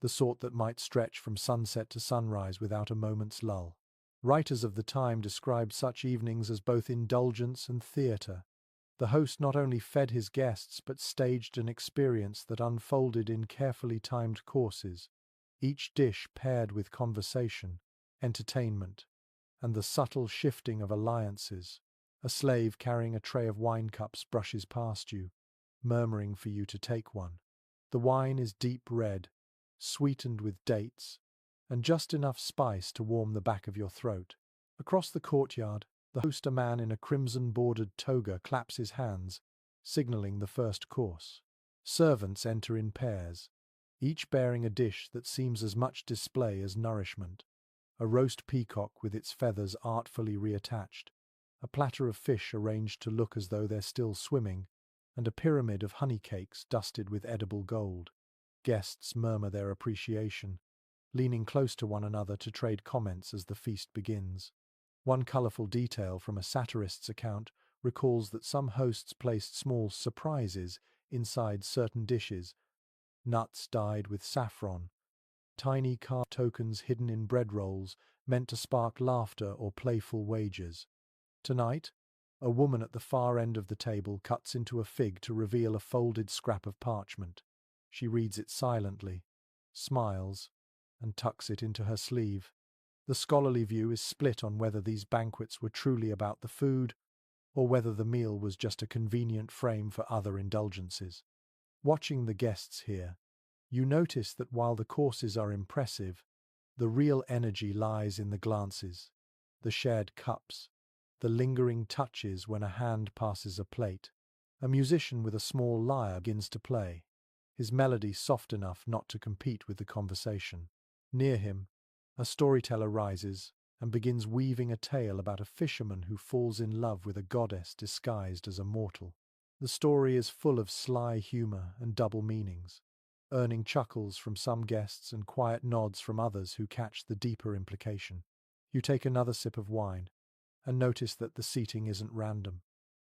the sort that might stretch from sunset to sunrise without a moment's lull. Writers of the time described such evenings as both indulgence and theatre. The host not only fed his guests but staged an experience that unfolded in carefully timed courses, each dish paired with conversation, entertainment, and the subtle shifting of alliances. A slave carrying a tray of wine cups brushes past you, murmuring for you to take one. The wine is deep red, sweetened with dates, and just enough spice to warm the back of your throat. Across the courtyard, the host, a man in a crimson-bordered toga, claps his hands, signaling the first course. Servants enter in pairs, each bearing a dish that seems as much display as nourishment. A roast peacock with its feathers artfully reattached, a platter of fish arranged to look as though they're still swimming, and a pyramid of honey cakes dusted with edible gold. Guests murmur their appreciation, leaning close to one another to trade comments as the feast begins. One colourful detail from a satirist's account recalls that some hosts placed small surprises inside certain dishes, nuts dyed with saffron, tiny carved tokens hidden in bread rolls meant to spark laughter or playful wagers. Tonight, a woman at the far end of the table cuts into a fig to reveal a folded scrap of parchment. She reads it silently, smiles, and tucks it into her sleeve. The scholarly view is split on whether these banquets were truly about the food, or whether the meal was just a convenient frame for other indulgences. Watching the guests here, you notice that while the courses are impressive, the real energy lies in the glances, the shared cups, the lingering touches when a hand passes a plate. A musician with a small lyre begins to play, his melody soft enough not to compete with the conversation. Near him, a storyteller rises and begins weaving a tale about a fisherman who falls in love with a goddess disguised as a mortal. The story is full of sly humor and double meanings, earning chuckles from some guests and quiet nods from others who catch the deeper implication. You take another sip of wine and notice that the seating isn't random.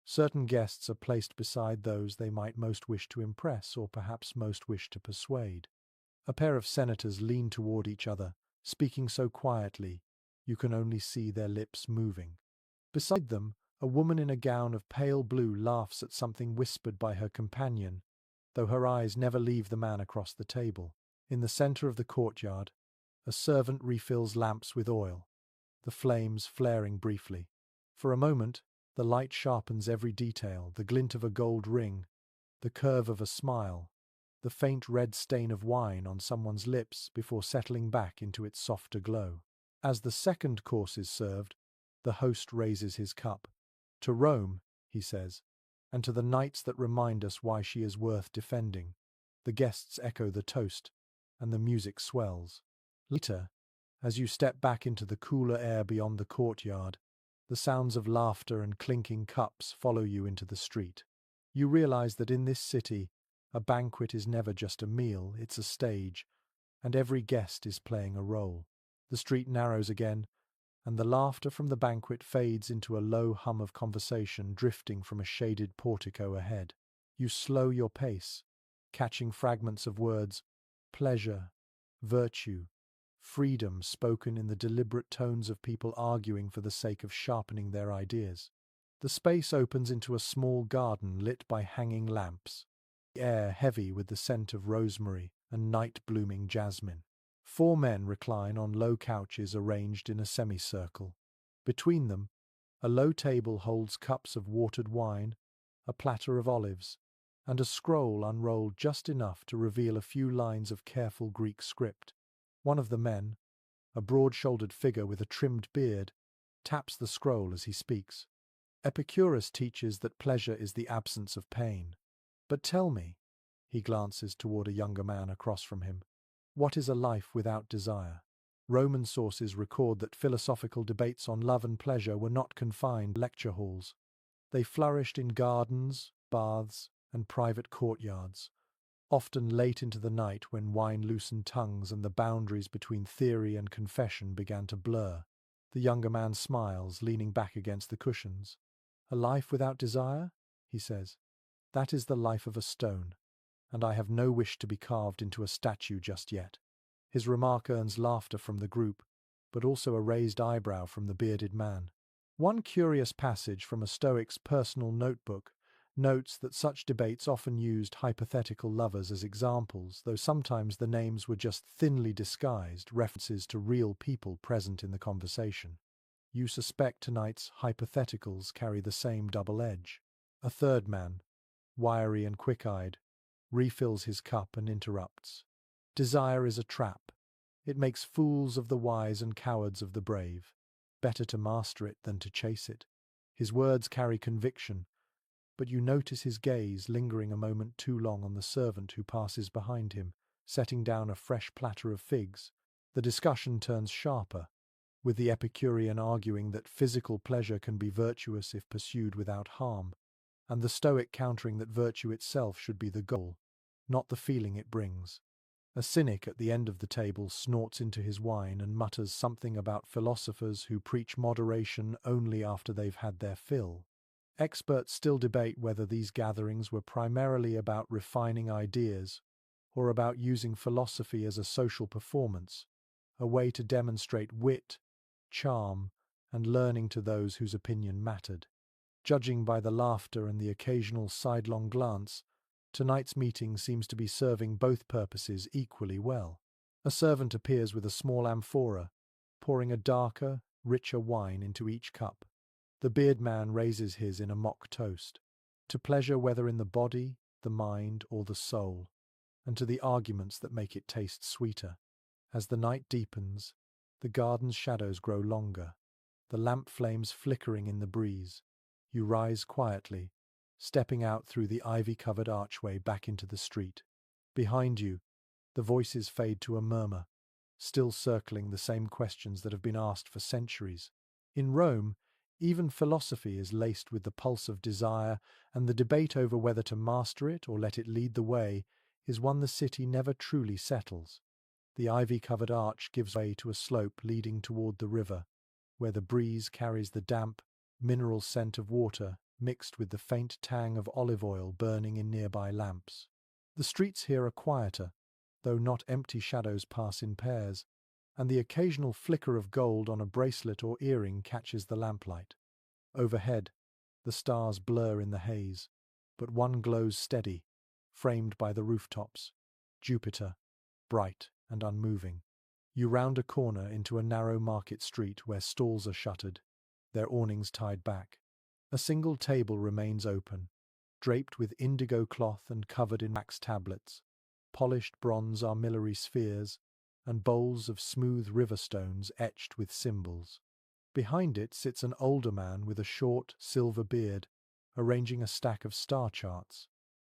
Certain guests are placed beside those they might most wish to impress or perhaps most wish to persuade. A pair of senators lean toward each other, speaking so quietly you can only see their lips moving. Beside them, a woman in a gown of pale blue laughs at something whispered by her companion, though her eyes never leave the man across the table. In the center of the courtyard, a servant refills lamps with oil, the flames flaring briefly. For a moment, the light sharpens every detail, the glint of a gold ring, the curve of a smile, the faint red stain of wine on someone's lips before settling back into its softer glow. As the second course is served, the host raises his cup. "To Rome," he says, "and to the knights that remind us why she is worth defending." The guests echo the toast, and the music swells. Later, as you step back into the cooler air beyond the courtyard, the sounds of laughter and clinking cups follow you into the street. You realize that in this city, a banquet is never just a meal, it's a stage, and every guest is playing a role. The street narrows again, and the laughter from the banquet fades into a low hum of conversation drifting from a shaded portico ahead. You slow your pace, catching fragments of words: pleasure, virtue, freedom spoken in the deliberate tones of people arguing for the sake of sharpening their ideas. The space opens into a small garden lit by hanging lamps, the air heavy with the scent of rosemary and night-blooming jasmine. 4 men recline on low couches arranged in a semicircle. Between them, a low table holds cups of watered wine, a platter of olives, and a scroll unrolled just enough to reveal a few lines of careful Greek script. One of the men, a broad-shouldered figure with a trimmed beard, taps the scroll as he speaks. Epicurus teaches that pleasure is the absence of pain. But tell me, he glances toward a younger man across from him, what is a life without desire? Roman sources record that philosophical debates on love and pleasure were not confined to lecture halls. They flourished in gardens, baths, and private courtyards, often late into the night when wine loosened tongues and the boundaries between theory and confession began to blur. The younger man smiles, leaning back against the cushions. A life without desire, he says. That is the life of a stone, and I have no wish to be carved into a statue just yet. His remark earns laughter from the group, but also a raised eyebrow from the bearded man. One curious passage from a Stoic's personal notebook notes that such debates often used hypothetical lovers as examples, though sometimes the names were just thinly disguised references to real people present in the conversation. You suspect tonight's hypotheticals carry the same double edge. A third man, wiry and quick-eyed, refills his cup and interrupts. Desire is a trap. It makes fools of the wise and cowards of the brave. Better to master it than to chase it. His words carry conviction, but you notice his gaze lingering a moment too long on the servant who passes behind him, setting down a fresh platter of figs. The discussion turns sharper, with the Epicurean arguing that physical pleasure can be virtuous if pursued without harm, and the Stoic countering that virtue itself should be the goal, not the feeling it brings. A cynic at the end of the table snorts into his wine and mutters something about philosophers who preach moderation only after they've had their fill. Experts still debate whether these gatherings were primarily about refining ideas or about using philosophy as a social performance, a way to demonstrate wit, charm, and learning to those whose opinion mattered. Judging by the laughter and the occasional sidelong glance, tonight's meeting seems to be serving both purposes equally well. A servant appears with a small amphora, pouring a darker, richer wine into each cup. The beard man raises his in a mock toast, to pleasure whether in the body, the mind, or the soul, and to the arguments that make it taste sweeter. As the night deepens, the garden's shadows grow longer, the lamp flames flickering in the breeze. You rise quietly, stepping out through the ivy-covered archway back into the street. Behind you, the voices fade to a murmur, still circling the same questions that have been asked for centuries. In Rome, even philosophy is laced with the pulse of desire, and the debate over whether to master it or let it lead the way is one the city never truly settles. The ivy-covered arch gives way to a slope leading toward the river, where the breeze carries the damp, mineral scent of water mixed with the faint tang of olive oil burning in nearby lamps. The streets here are quieter, though not empty shadows pass in pairs, and the occasional flicker of gold on a bracelet or earring catches the lamplight. Overhead, the stars blur in the haze, but one glows steady, framed by the rooftops. Jupiter, bright and unmoving. You round a corner into a narrow market street where stalls are shuttered, their awnings tied back. A single table remains open, draped with indigo cloth and covered in wax tablets, polished bronze armillary spheres, and bowls of smooth river stones etched with symbols. Behind it sits an older man with a short, silver beard, arranging a stack of star charts.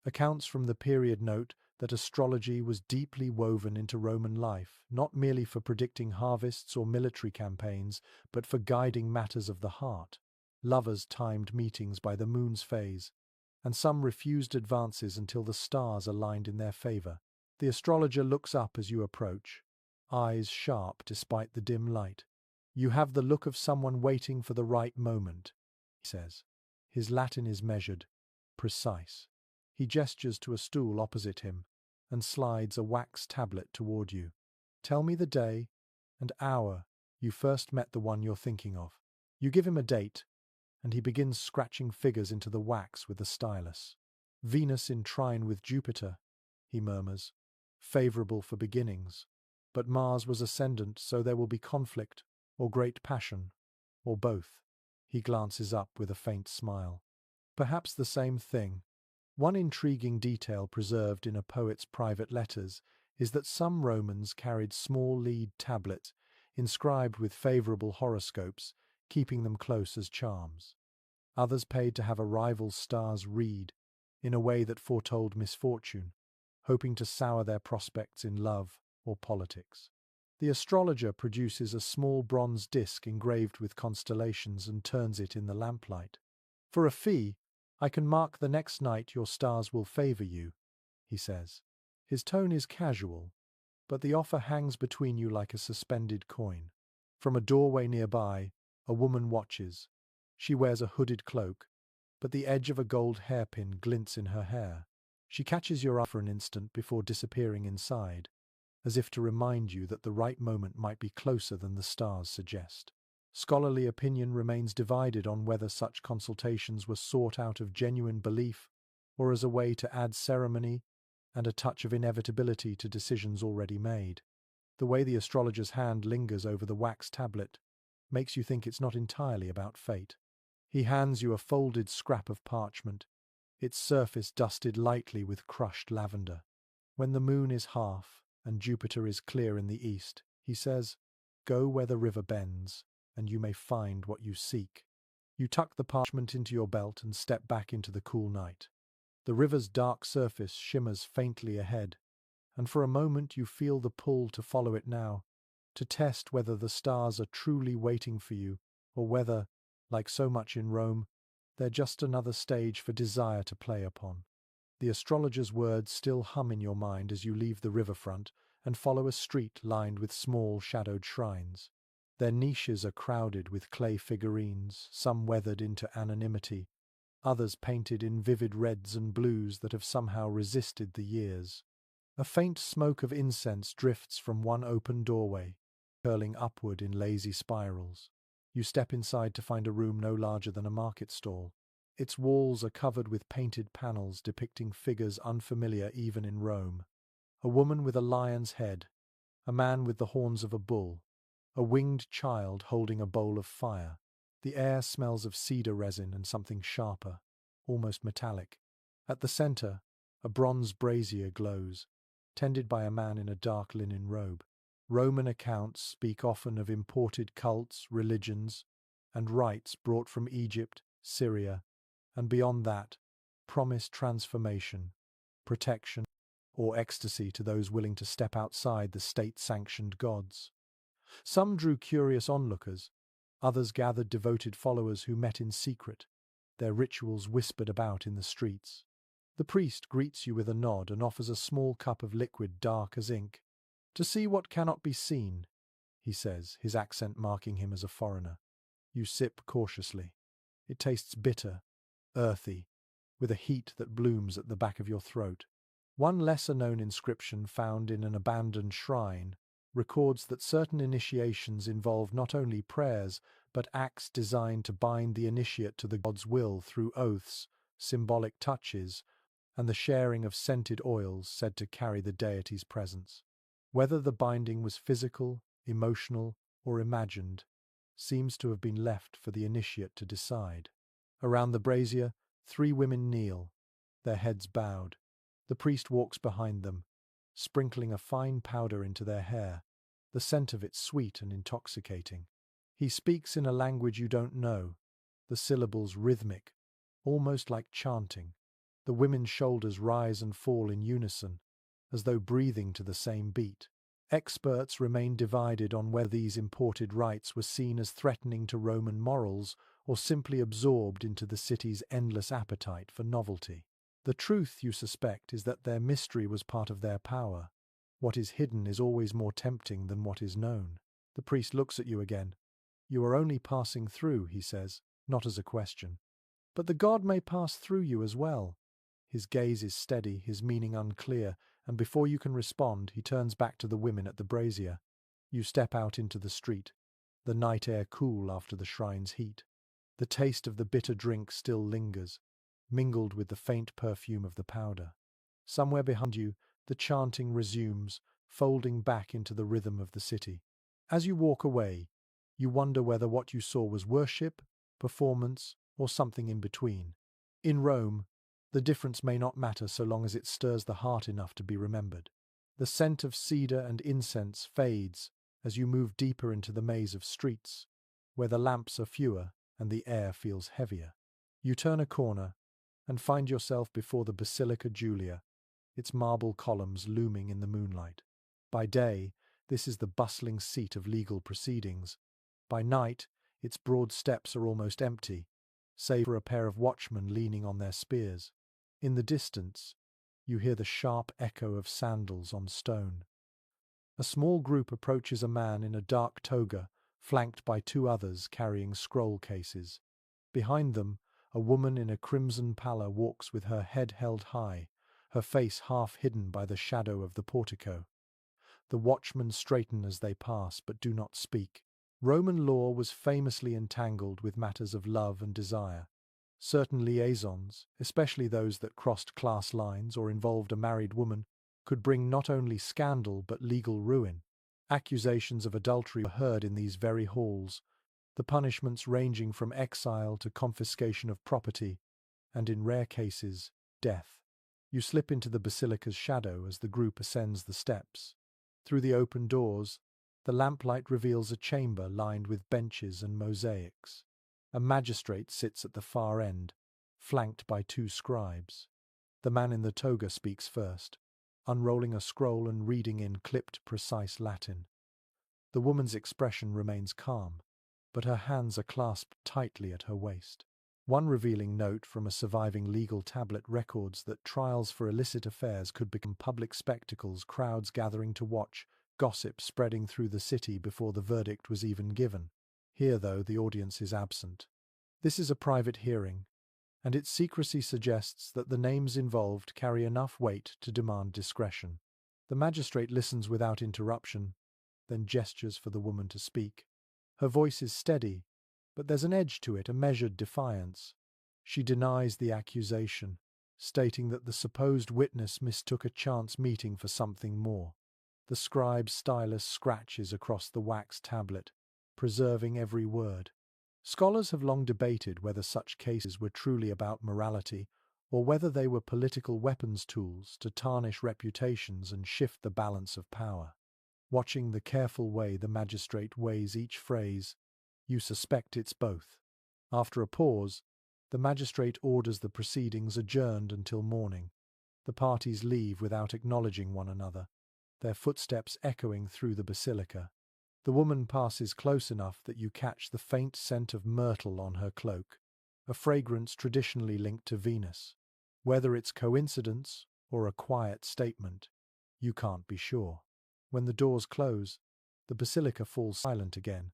Accounts from the period note that astrology was deeply woven into Roman life, not merely for predicting harvests or military campaigns, but for guiding matters of the heart. Lovers timed meetings by the moon's phase, and some refused advances until the stars aligned in their favor. The astrologer looks up as you approach, eyes sharp despite the dim light. "You have the look of someone waiting for the right moment," he says. His Latin is measured, precise. He gestures to a stool opposite him and slides a wax tablet toward you. "Tell me the day and hour you first met the one you're thinking of." You give him a date, and he begins scratching figures into the wax with a stylus. "Venus in trine with Jupiter," he murmurs. "Favorable for beginnings. But Mars was ascendant, so there will be conflict, or great passion, or both." He glances up with a faint smile. "Perhaps the same thing." One intriguing detail preserved in a poet's private letters is that some Romans carried small lead tablets inscribed with favorable horoscopes, keeping them close as charms. Others paid to have a rival's stars read, in a way that foretold misfortune, hoping to sour their prospects in love or politics. The astrologer produces a small bronze disc engraved with constellations and turns it in the lamplight. "For a fee, I can mark the next night your stars will favor you," he says. His tone is casual, but the offer hangs between you like a suspended coin. From a doorway nearby, a woman watches. She wears a hooded cloak, but the edge of a gold hairpin glints in her hair. She catches your eye for an instant before disappearing inside, as if to remind you that the right moment might be closer than the stars suggest. Scholarly opinion remains divided on whether such consultations were sought out of genuine belief or as a way to add ceremony and a touch of inevitability to decisions already made. The way the astrologer's hand lingers over the wax tablet makes you think it's not entirely about fate. He hands you a folded scrap of parchment, its surface dusted lightly with crushed lavender. "When the moon is half and Jupiter is clear in the east," he says, "go where the river bends, and you may find what you seek." You tuck the parchment into your belt and step back into the cool night. The river's dark surface shimmers faintly ahead, and for a moment you feel the pull to follow it now, to test whether the stars are truly waiting for you, or whether, like so much in Rome, they're just another stage for desire to play upon. The astrologer's words still hum in your mind as you leave the riverfront and follow a street lined with small shadowed shrines. Their niches are crowded with clay figurines, some weathered into anonymity, others painted in vivid reds and blues that have somehow resisted the years. A faint smoke of incense drifts from one open doorway, curling upward in lazy spirals. You step inside to find a room no larger than a market stall. Its walls are covered with painted panels depicting figures unfamiliar even in Rome. A woman with a lion's head, a man with the horns of a bull, a winged child holding a bowl of fire. The air smells of cedar resin and something sharper, almost metallic. At the center, a bronze brazier glows, tended by a man in a dark linen robe. Roman accounts speak often of imported cults, religions, and rites brought from Egypt, Syria, and beyond that, promise transformation, protection, or ecstasy to those willing to step outside the state-sanctioned gods. Some drew curious onlookers, others gathered devoted followers who met in secret, their rituals whispered about in the streets. The priest greets you with a nod and offers a small cup of liquid dark as ink. "To see what cannot be seen," he says, his accent marking him as a foreigner. You sip cautiously. It tastes bitter, earthy, with a heat that blooms at the back of your throat. One lesser-known inscription found in an abandoned shrine records that certain initiations involve not only prayers, but acts designed to bind the initiate to the god's will through oaths, symbolic touches, and the sharing of scented oils said to carry the deity's presence. Whether the binding was physical, emotional, or imagined, seems to have been left for the initiate to decide. Around the brazier, 3 women kneel, their heads bowed. The priest walks behind them, sprinkling a fine powder into their hair, the scent of it sweet and intoxicating. He speaks in a language you don't know, the syllables rhythmic, almost like chanting. The women's shoulders rise and fall in unison, as though breathing to the same beat. Experts remain divided on whether these imported rites were seen as threatening to Roman morals or simply absorbed into the city's endless appetite for novelty. The truth, you suspect, is that their mystery was part of their power, What is hidden is always more tempting than what is known. The priest looks at you again. You are only passing through, he says, not as a question. But the god may pass through you as well. His gaze is steady, his meaning unclear, and before you can respond, he turns back to the women at the brazier. You step out into the street, the night air cool after the shrine's heat. The taste of the bitter drink still lingers, mingled with the faint perfume of the powder. Somewhere behind you, the chanting resumes, folding back into the rhythm of the city. As you walk away, you wonder whether what you saw was worship, performance, or something in between. In Rome, the difference may not matter so long as it stirs the heart enough to be remembered. The scent of cedar and incense fades as you move deeper into the maze of streets, where the lamps are fewer and the air feels heavier. You turn a corner and find yourself before the Basilica Julia, its marble columns looming in the moonlight. By day, this is the bustling seat of legal proceedings. By night, its broad steps are almost empty, save for a pair of watchmen leaning on their spears. In the distance, you hear the sharp echo of sandals on stone. A small group approaches a man in a dark toga, flanked by two others carrying scroll cases. Behind them, a woman in a crimson pallor walks with her head held high, her face half hidden by the shadow of the portico. The watchmen straighten as they pass, but do not speak. Roman law was famously entangled with matters of love and desire. Certain liaisons, especially those that crossed class lines or involved a married woman, could bring not only scandal but legal ruin. Accusations of adultery were heard in these very halls, the punishments ranging from exile to confiscation of property, and in rare cases, death. You slip into the basilica's shadow as the group ascends the steps. Through the open doors, the lamplight reveals a chamber lined with benches and mosaics. A magistrate sits at the far end, flanked by two scribes. The man in the toga speaks first, unrolling a scroll and reading in clipped, precise Latin. The woman's expression remains calm, but her hands are clasped tightly at her waist. One revealing note from a surviving legal tablet records that trials for illicit affairs could become public spectacles, crowds gathering to watch, gossip spreading through the city before the verdict was even given. Here, though, the audience is absent. This is a private hearing, and its secrecy suggests that the names involved carry enough weight to demand discretion. The magistrate listens without interruption, then gestures for the woman to speak. Her voice is steady, but there's an edge to it, a measured defiance. She denies the accusation, stating that the supposed witness mistook a chance meeting for something more. The scribe's stylus scratches across the wax tablet, preserving every word. Scholars have long debated whether such cases were truly about morality, or whether they were political weapons tools to tarnish reputations and shift the balance of power. Watching the careful way the magistrate weighs each phrase, you suspect it's both. After a pause, the magistrate orders the proceedings adjourned until morning. The parties leave without acknowledging one another, their footsteps echoing through the basilica. The woman passes close enough that you catch the faint scent of myrtle on her cloak, a fragrance traditionally linked to Venus. Whether it's coincidence or a quiet statement, you can't be sure. When the doors close, the basilica falls silent again,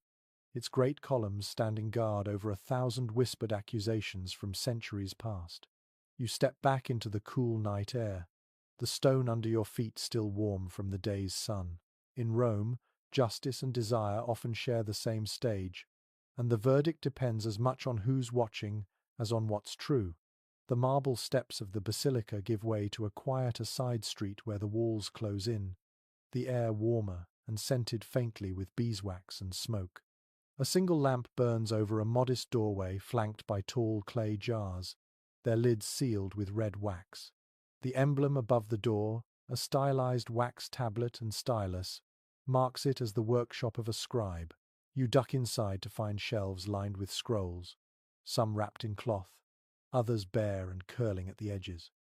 its great columns standing guard over 1,000 whispered accusations from centuries past. You step back into the cool night air, the stone under your feet still warm from the day's sun. In Rome, justice and desire often share the same stage, and the verdict depends as much on who's watching as on what's true. The marble steps of the basilica give way to a quieter side street where the walls close in, the air warmer and scented faintly with beeswax and smoke. A single lamp burns over a modest doorway flanked by tall clay jars, their lids sealed with red wax. The emblem above the door, a stylized wax tablet and stylus, marks it as the workshop of a scribe. You duck inside to find shelves lined with scrolls, some wrapped in cloth, others bare and curling at the edges.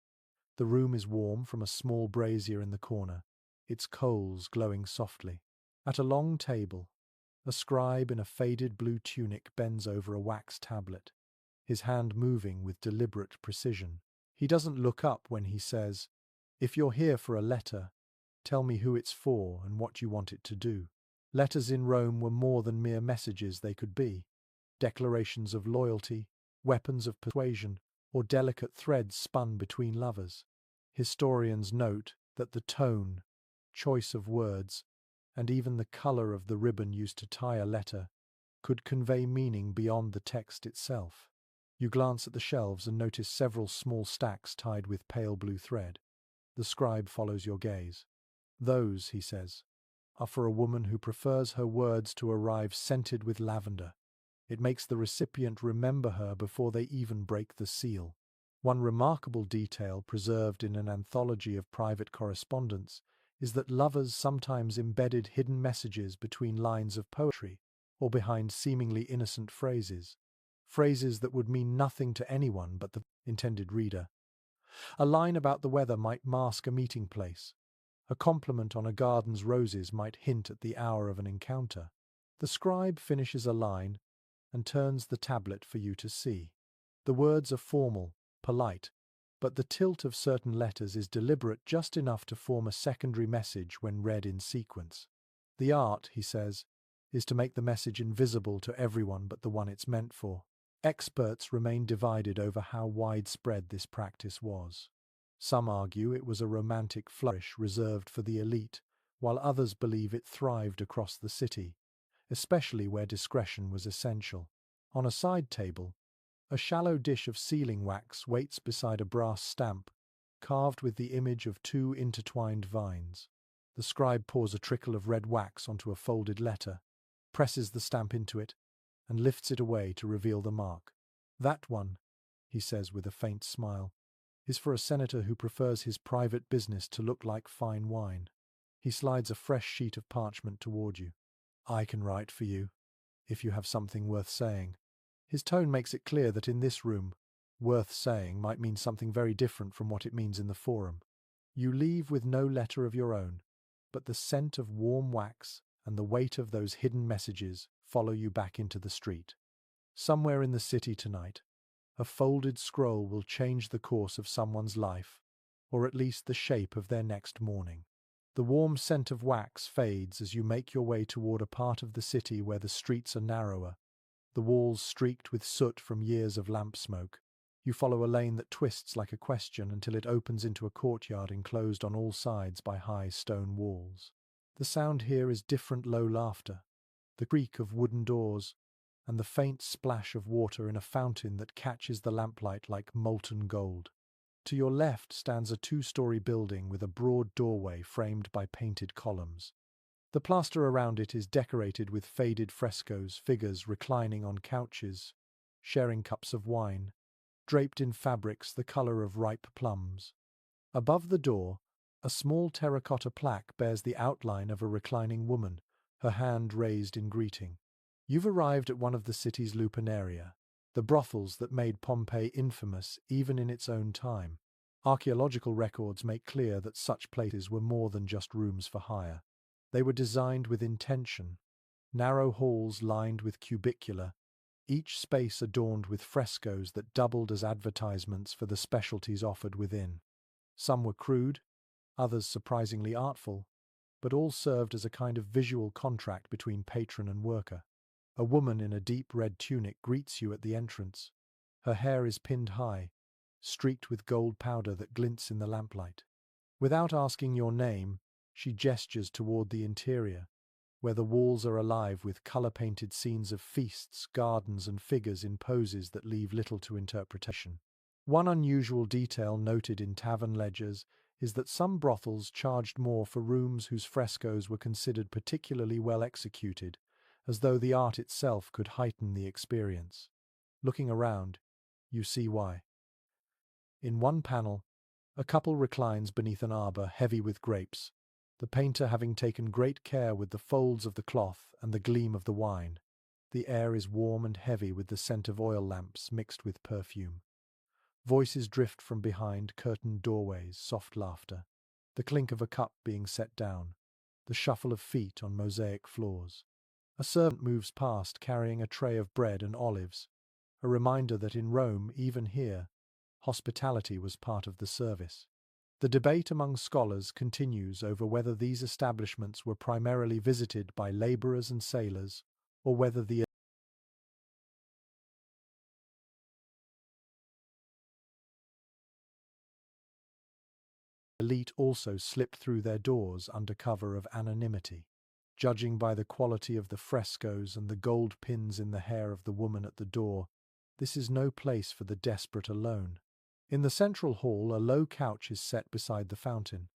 The room is warm from a small brazier in the corner, its coals glowing softly. At a long table, a scribe in a faded blue tunic bends over a wax tablet, his hand moving with deliberate precision. He doesn't look up when he says, "If you're here for a letter, Tell me who it's for and what you want it to do. Letters in Rome were more than mere messages they could be. Declarations of loyalty, weapons of persuasion, or delicate threads spun between lovers. Historians note that the tone, choice of words, and even the color of the ribbon used to tie a letter could convey meaning beyond the text itself. You glance at the shelves and notice several small stacks tied with pale blue thread. The scribe follows your gaze. Those, he says, are for a woman who prefers her words to arrive scented with lavender. It makes the recipient remember her before they even break the seal. One remarkable detail preserved in an anthology of private correspondence is that lovers sometimes embedded hidden messages between lines of poetry or behind seemingly innocent phrases, phrases that would mean nothing to anyone but the intended reader. A line about the weather might mask a meeting place. A compliment on a garden's roses might hint at the hour of an encounter. The scribe finishes a line and turns the tablet for you to see. The words are formal, polite, but the tilt of certain letters is deliberate just enough to form a secondary message when read in sequence. The art, he says, is to make the message invisible to everyone but the one it's meant for. Experts remain divided over how widespread this practice was. Some argue it was a romantic flourish reserved for the elite, while others believe it thrived across the city, especially where discretion was essential. On a side table, a shallow dish of sealing wax waits beside a brass stamp, carved with the image of two intertwined vines. The scribe pours a trickle of red wax onto a folded letter, presses the stamp into it, and lifts it away to reveal the mark. That one, he says with a faint smile, is for a senator who prefers his private business to look like fine wine. He slides a fresh sheet of parchment toward you. I can write for you, if you have something worth saying. His tone makes it clear that in this room, worth saying might mean something very different from what it means in the forum. You leave with no letter of your own, but the scent of warm wax and the weight of those hidden messages follow you back into the street. Somewhere in the city tonight, a folded scroll will change the course of someone's life, or at least the shape of their next morning. The warm scent of wax fades as you make your way toward a part of the city where the streets are narrower, the walls streaked with soot from years of lamp smoke. You follow a lane that twists like a question until it opens into a courtyard enclosed on all sides by high stone walls. The sound here is different low laughter, the creak of wooden doors, and the faint splash of water in a fountain that catches the lamplight like molten gold. To your left stands a two-story building with a broad doorway framed by painted columns. The plaster around it is decorated with faded frescoes, figures reclining on couches, sharing cups of wine, draped in fabrics the color of ripe plums. Above the door, a small terracotta plaque bears the outline of a reclining woman, her hand raised in greeting. You've arrived at one of the city's lupanaria, the brothels that made Pompeii infamous even in its own time. Archaeological records make clear that such places were more than just rooms for hire. They were designed with intention, narrow halls lined with cubicula, each space adorned with frescoes that doubled as advertisements for the specialties offered within. Some were crude, others surprisingly artful, but all served as a kind of visual contract between patron and worker. A woman in a deep red tunic greets you at the entrance. Her hair is pinned high, streaked with gold powder that glints in the lamplight. Without asking your name, she gestures toward the interior, where the walls are alive with color-painted scenes of feasts, gardens, and figures in poses that leave little to interpretation. One unusual detail noted in tavern ledgers is that some brothels charged more for rooms whose frescoes were considered particularly well executed, as though the art itself could heighten the experience. Looking around, you see why. In one panel, a couple reclines beneath an arbor heavy with grapes, the painter having taken great care with the folds of the cloth and the gleam of the wine. The air is warm and heavy with the scent of oil lamps mixed with perfume. Voices drift from behind curtained doorways, soft laughter, the clink of a cup being set down, the shuffle of feet on mosaic floors. A servant moves past carrying a tray of bread and olives, a reminder that in Rome, even here, hospitality was part of the service. The debate among scholars continues over whether these establishments were primarily visited by laborers and sailors, or whether the elite also slipped through their doors under cover of anonymity. Judging by the quality of the frescoes and the gold pins in the hair of the woman at the door, this is no place for the desperate alone. In the central hall, a low couch is set beside the fountain.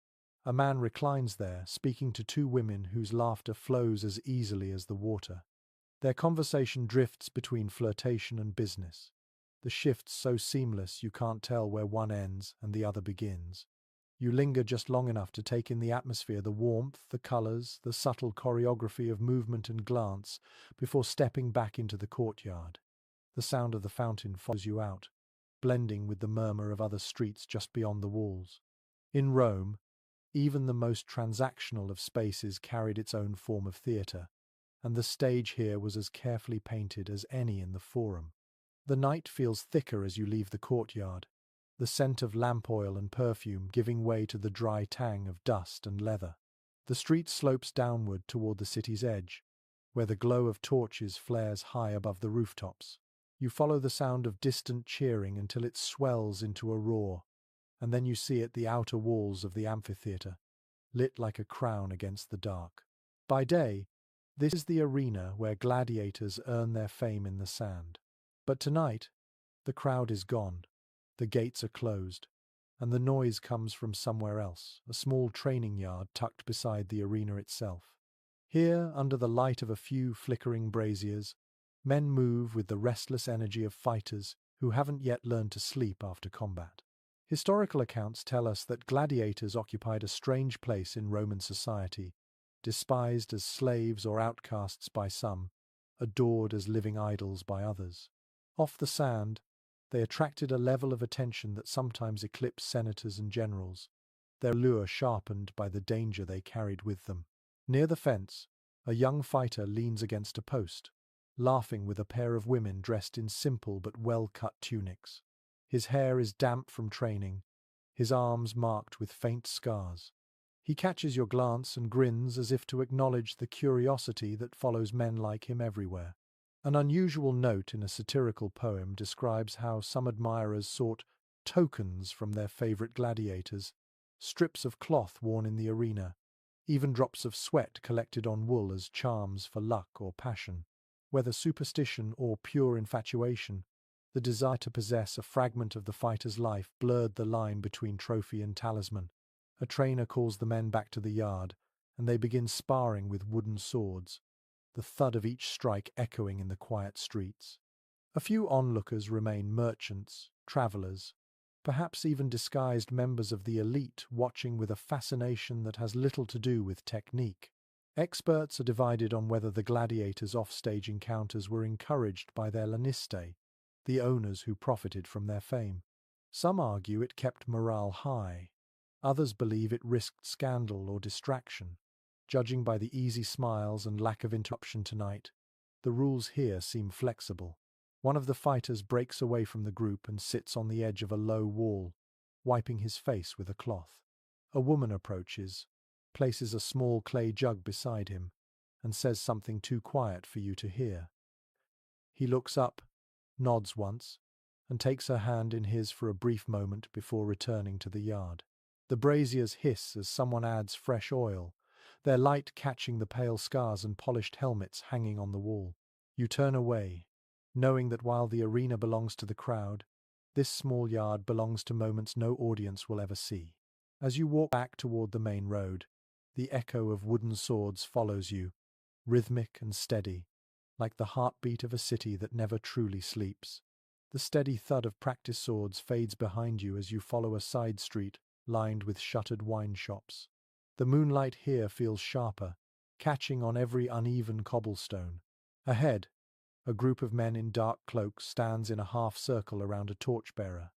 A man reclines there, speaking to two women whose laughter flows as easily as the water. Their conversation drifts between flirtation and business. The shifts so seamless you can't tell where one ends and the other begins. You linger just long enough to take in the atmosphere, the warmth, the colors, the subtle choreography of movement and glance before stepping back into the courtyard. The sound of the fountain follows you out, blending with the murmur of other streets just beyond the walls. In Rome, even the most transactional of spaces carried its own form of theatre, and the stage here was as carefully painted as any in the Forum. The night feels thicker as you leave the courtyard, the scent of lamp oil and perfume giving way to the dry tang of dust and leather. The street slopes downward toward the city's edge, where the glow of torches flares high above the rooftops. You follow the sound of distant cheering until it swells into a roar, and then you see it the outer walls of the amphitheatre, lit like a crown against the dark. By day, this is the arena where gladiators earn their fame in the sand. But tonight, the crowd is gone. The gates are closed, and the noise comes from somewhere else, a small training yard tucked beside the arena itself. Here, under the light of a few flickering braziers, men move with the restless energy of fighters who haven't yet learned to sleep after combat. Historical accounts tell us that gladiators occupied a strange place in Roman society, despised as slaves or outcasts by some, adored as living idols by others. Off the sand, they attracted a level of attention that sometimes eclipsed senators and generals, their lure sharpened by the danger they carried with them. Near the fence, a young fighter leans against a post, laughing with a pair of women dressed in simple but well-cut tunics. His hair is damp from training, his arms marked with faint scars. He catches your glance and grins as if to acknowledge the curiosity that follows men like him everywhere. An unusual note in a satirical poem describes how some admirers sought tokens from their favorite gladiators, strips of cloth worn in the arena, even drops of sweat collected on wool as charms for luck or passion. Whether superstition or pure infatuation, the desire to possess a fragment of the fighter's life blurred the line between trophy and talisman. A trainer calls the men back to the yard, and they begin sparring with wooden swords, the thud of each strike echoing in the quiet streets. A few onlookers remain merchants, travellers, perhaps even disguised members of the elite watching with a fascination that has little to do with technique. Experts are divided on whether the gladiators' offstage encounters were encouraged by their laniste, the owners who profited from their fame. Some argue it kept morale high. Others believe it risked scandal or distraction. Judging by the easy smiles and lack of interruption tonight, the rules here seem flexible. One of the fighters breaks away from the group and sits on the edge of a low wall, wiping his face with a cloth. A woman approaches, places a small clay jug beside him, and says something too quiet for you to hear. He looks up, nods once, and takes her hand in his for a brief moment before returning to the yard. The braziers hiss as someone adds fresh oil, their light catching the pale scars and polished helmets hanging on the wall. You turn away, knowing that while the arena belongs to the crowd, this small yard belongs to moments no audience will ever see. As you walk back toward the main road, the echo of wooden swords follows you, rhythmic and steady, like the heartbeat of a city that never truly sleeps. The steady thud of practice swords fades behind you as you follow a side street lined with shuttered wine shops. The moonlight here feels sharper, catching on every uneven cobblestone. Ahead, a group of men in dark cloaks stands in a half-circle around a torchbearer,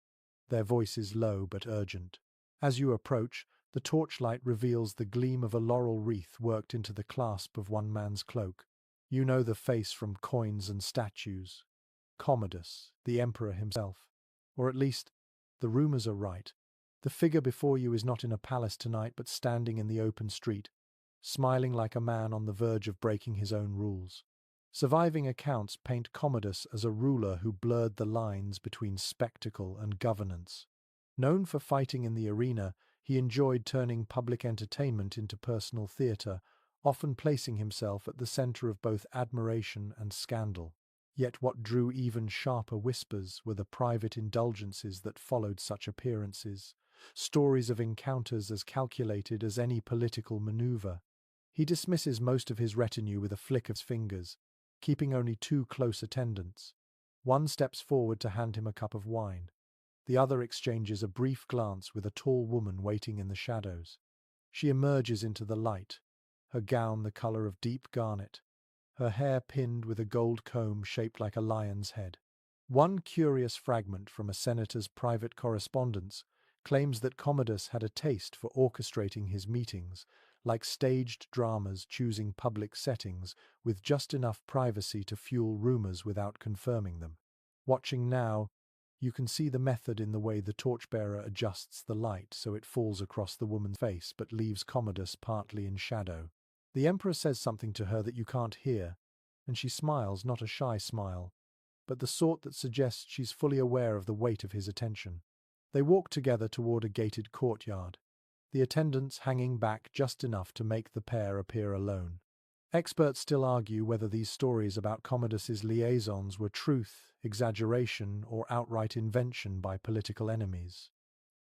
their voices low but urgent. As you approach, the torchlight reveals the gleam of a laurel wreath worked into the clasp of one man's cloak. You know the face from coins and statues. Commodus, the emperor himself. Or at least, the rumors are right. The figure before you is not in a palace tonight, but standing in the open street, smiling like a man on the verge of breaking his own rules. Surviving accounts paint Commodus as a ruler who blurred the lines between spectacle and governance. Known for fighting in the arena, he enjoyed turning public entertainment into personal theatre, often placing himself at the center of both admiration and scandal. Yet what drew even sharper whispers were the private indulgences that followed such appearances, stories of encounters as calculated as any political maneuver. He dismisses most of his retinue with a flick of his fingers, keeping only two close attendants. One steps forward to hand him a cup of wine. The other exchanges a brief glance with a tall woman waiting in the shadows. She emerges into the light, her gown the color of deep garnet, her hair pinned with a gold comb shaped like a lion's head. One curious fragment from a senator's private correspondence claims that Commodus had a taste for orchestrating his meetings, like staged dramas choosing public settings with just enough privacy to fuel rumors without confirming them. Watching now, you can see the method in the way the torchbearer adjusts the light so it falls across the woman's face but leaves Commodus partly in shadow. The emperor says something to her that you can't hear, and she smiles, not a shy smile, but the sort that suggests she's fully aware of the weight of his attention. They walk together toward a gated courtyard, the attendants hanging back just enough to make the pair appear alone. Experts still argue whether these stories about Commodus's liaisons were truth, exaggeration, or outright invention by political enemies.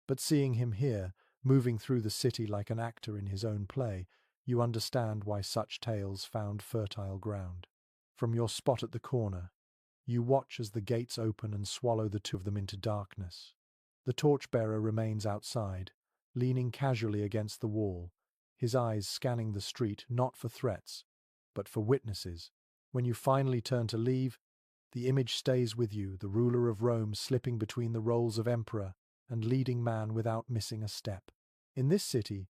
But seeing him here, moving through the city like an actor in his own play, you understand why such tales found fertile ground. From your spot at the corner, you watch as the gates open and swallow the two of them into darkness. The torchbearer remains outside, leaning casually against the wall, his eyes scanning the street not for threats, but for witnesses. When you finally turn to leave, the image stays with you, the ruler of Rome slipping between the roles of emperor and leading man without missing a step. In this city,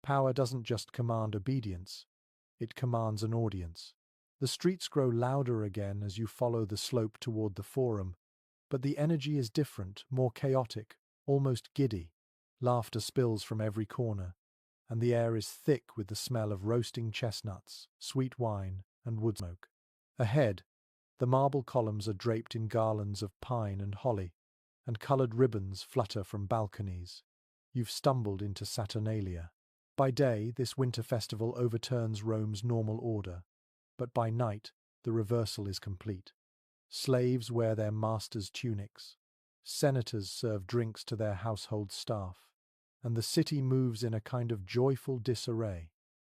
power doesn't just command obedience, it commands an audience. The streets grow louder again as you follow the slope toward the Forum, but the energy is different, more chaotic, almost giddy. Laughter spills from every corner, and the air is thick with the smell of roasting chestnuts, sweet wine, and wood smoke. Ahead, the marble columns are draped in garlands of pine and holly, and coloured ribbons flutter from balconies. You've stumbled into Saturnalia. By day, this winter festival overturns Rome's normal order, but by night, the reversal is complete. Slaves wear their masters' tunics, senators serve drinks to their household staff, and the city moves in a kind of joyful disarray.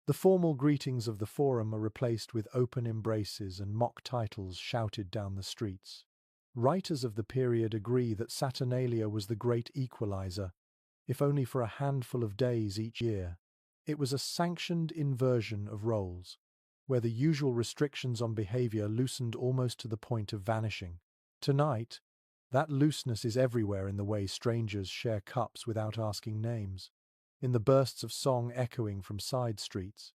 The formal greetings of the Forum are replaced with open embraces and mock titles shouted down the streets. Writers of the period agree that Saturnalia was the great equalizer, if only for a handful of days each year. It was a sanctioned inversion of roles, where the usual restrictions on behavior loosened almost to the point of vanishing. Tonight, that looseness is everywhere in the way strangers share cups without asking names, in the bursts of song echoing from side streets,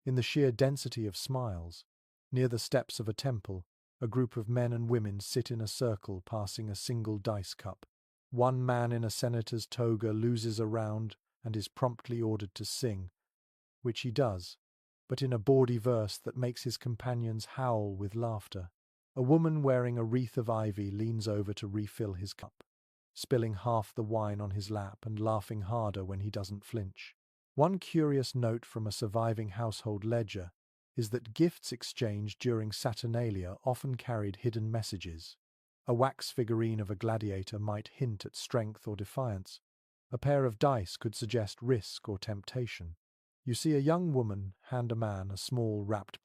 in the sheer density of smiles. Near the steps of a temple, a group of men and women sit in a circle passing a single dice cup. One man in a senator's toga loses a round and is promptly ordered to sing, which he does, but in a bawdy verse that makes his companions howl with laughter. A woman wearing a wreath of ivy leans over to refill his cup, spilling half the wine on his lap and laughing harder when he doesn't flinch. One curious note from a surviving household ledger is that gifts exchanged during Saturnalia often carried hidden messages. A wax figurine of a gladiator might hint at strength or defiance. A pair of dice could suggest risk or temptation. You see a young woman hand a man a small wrapped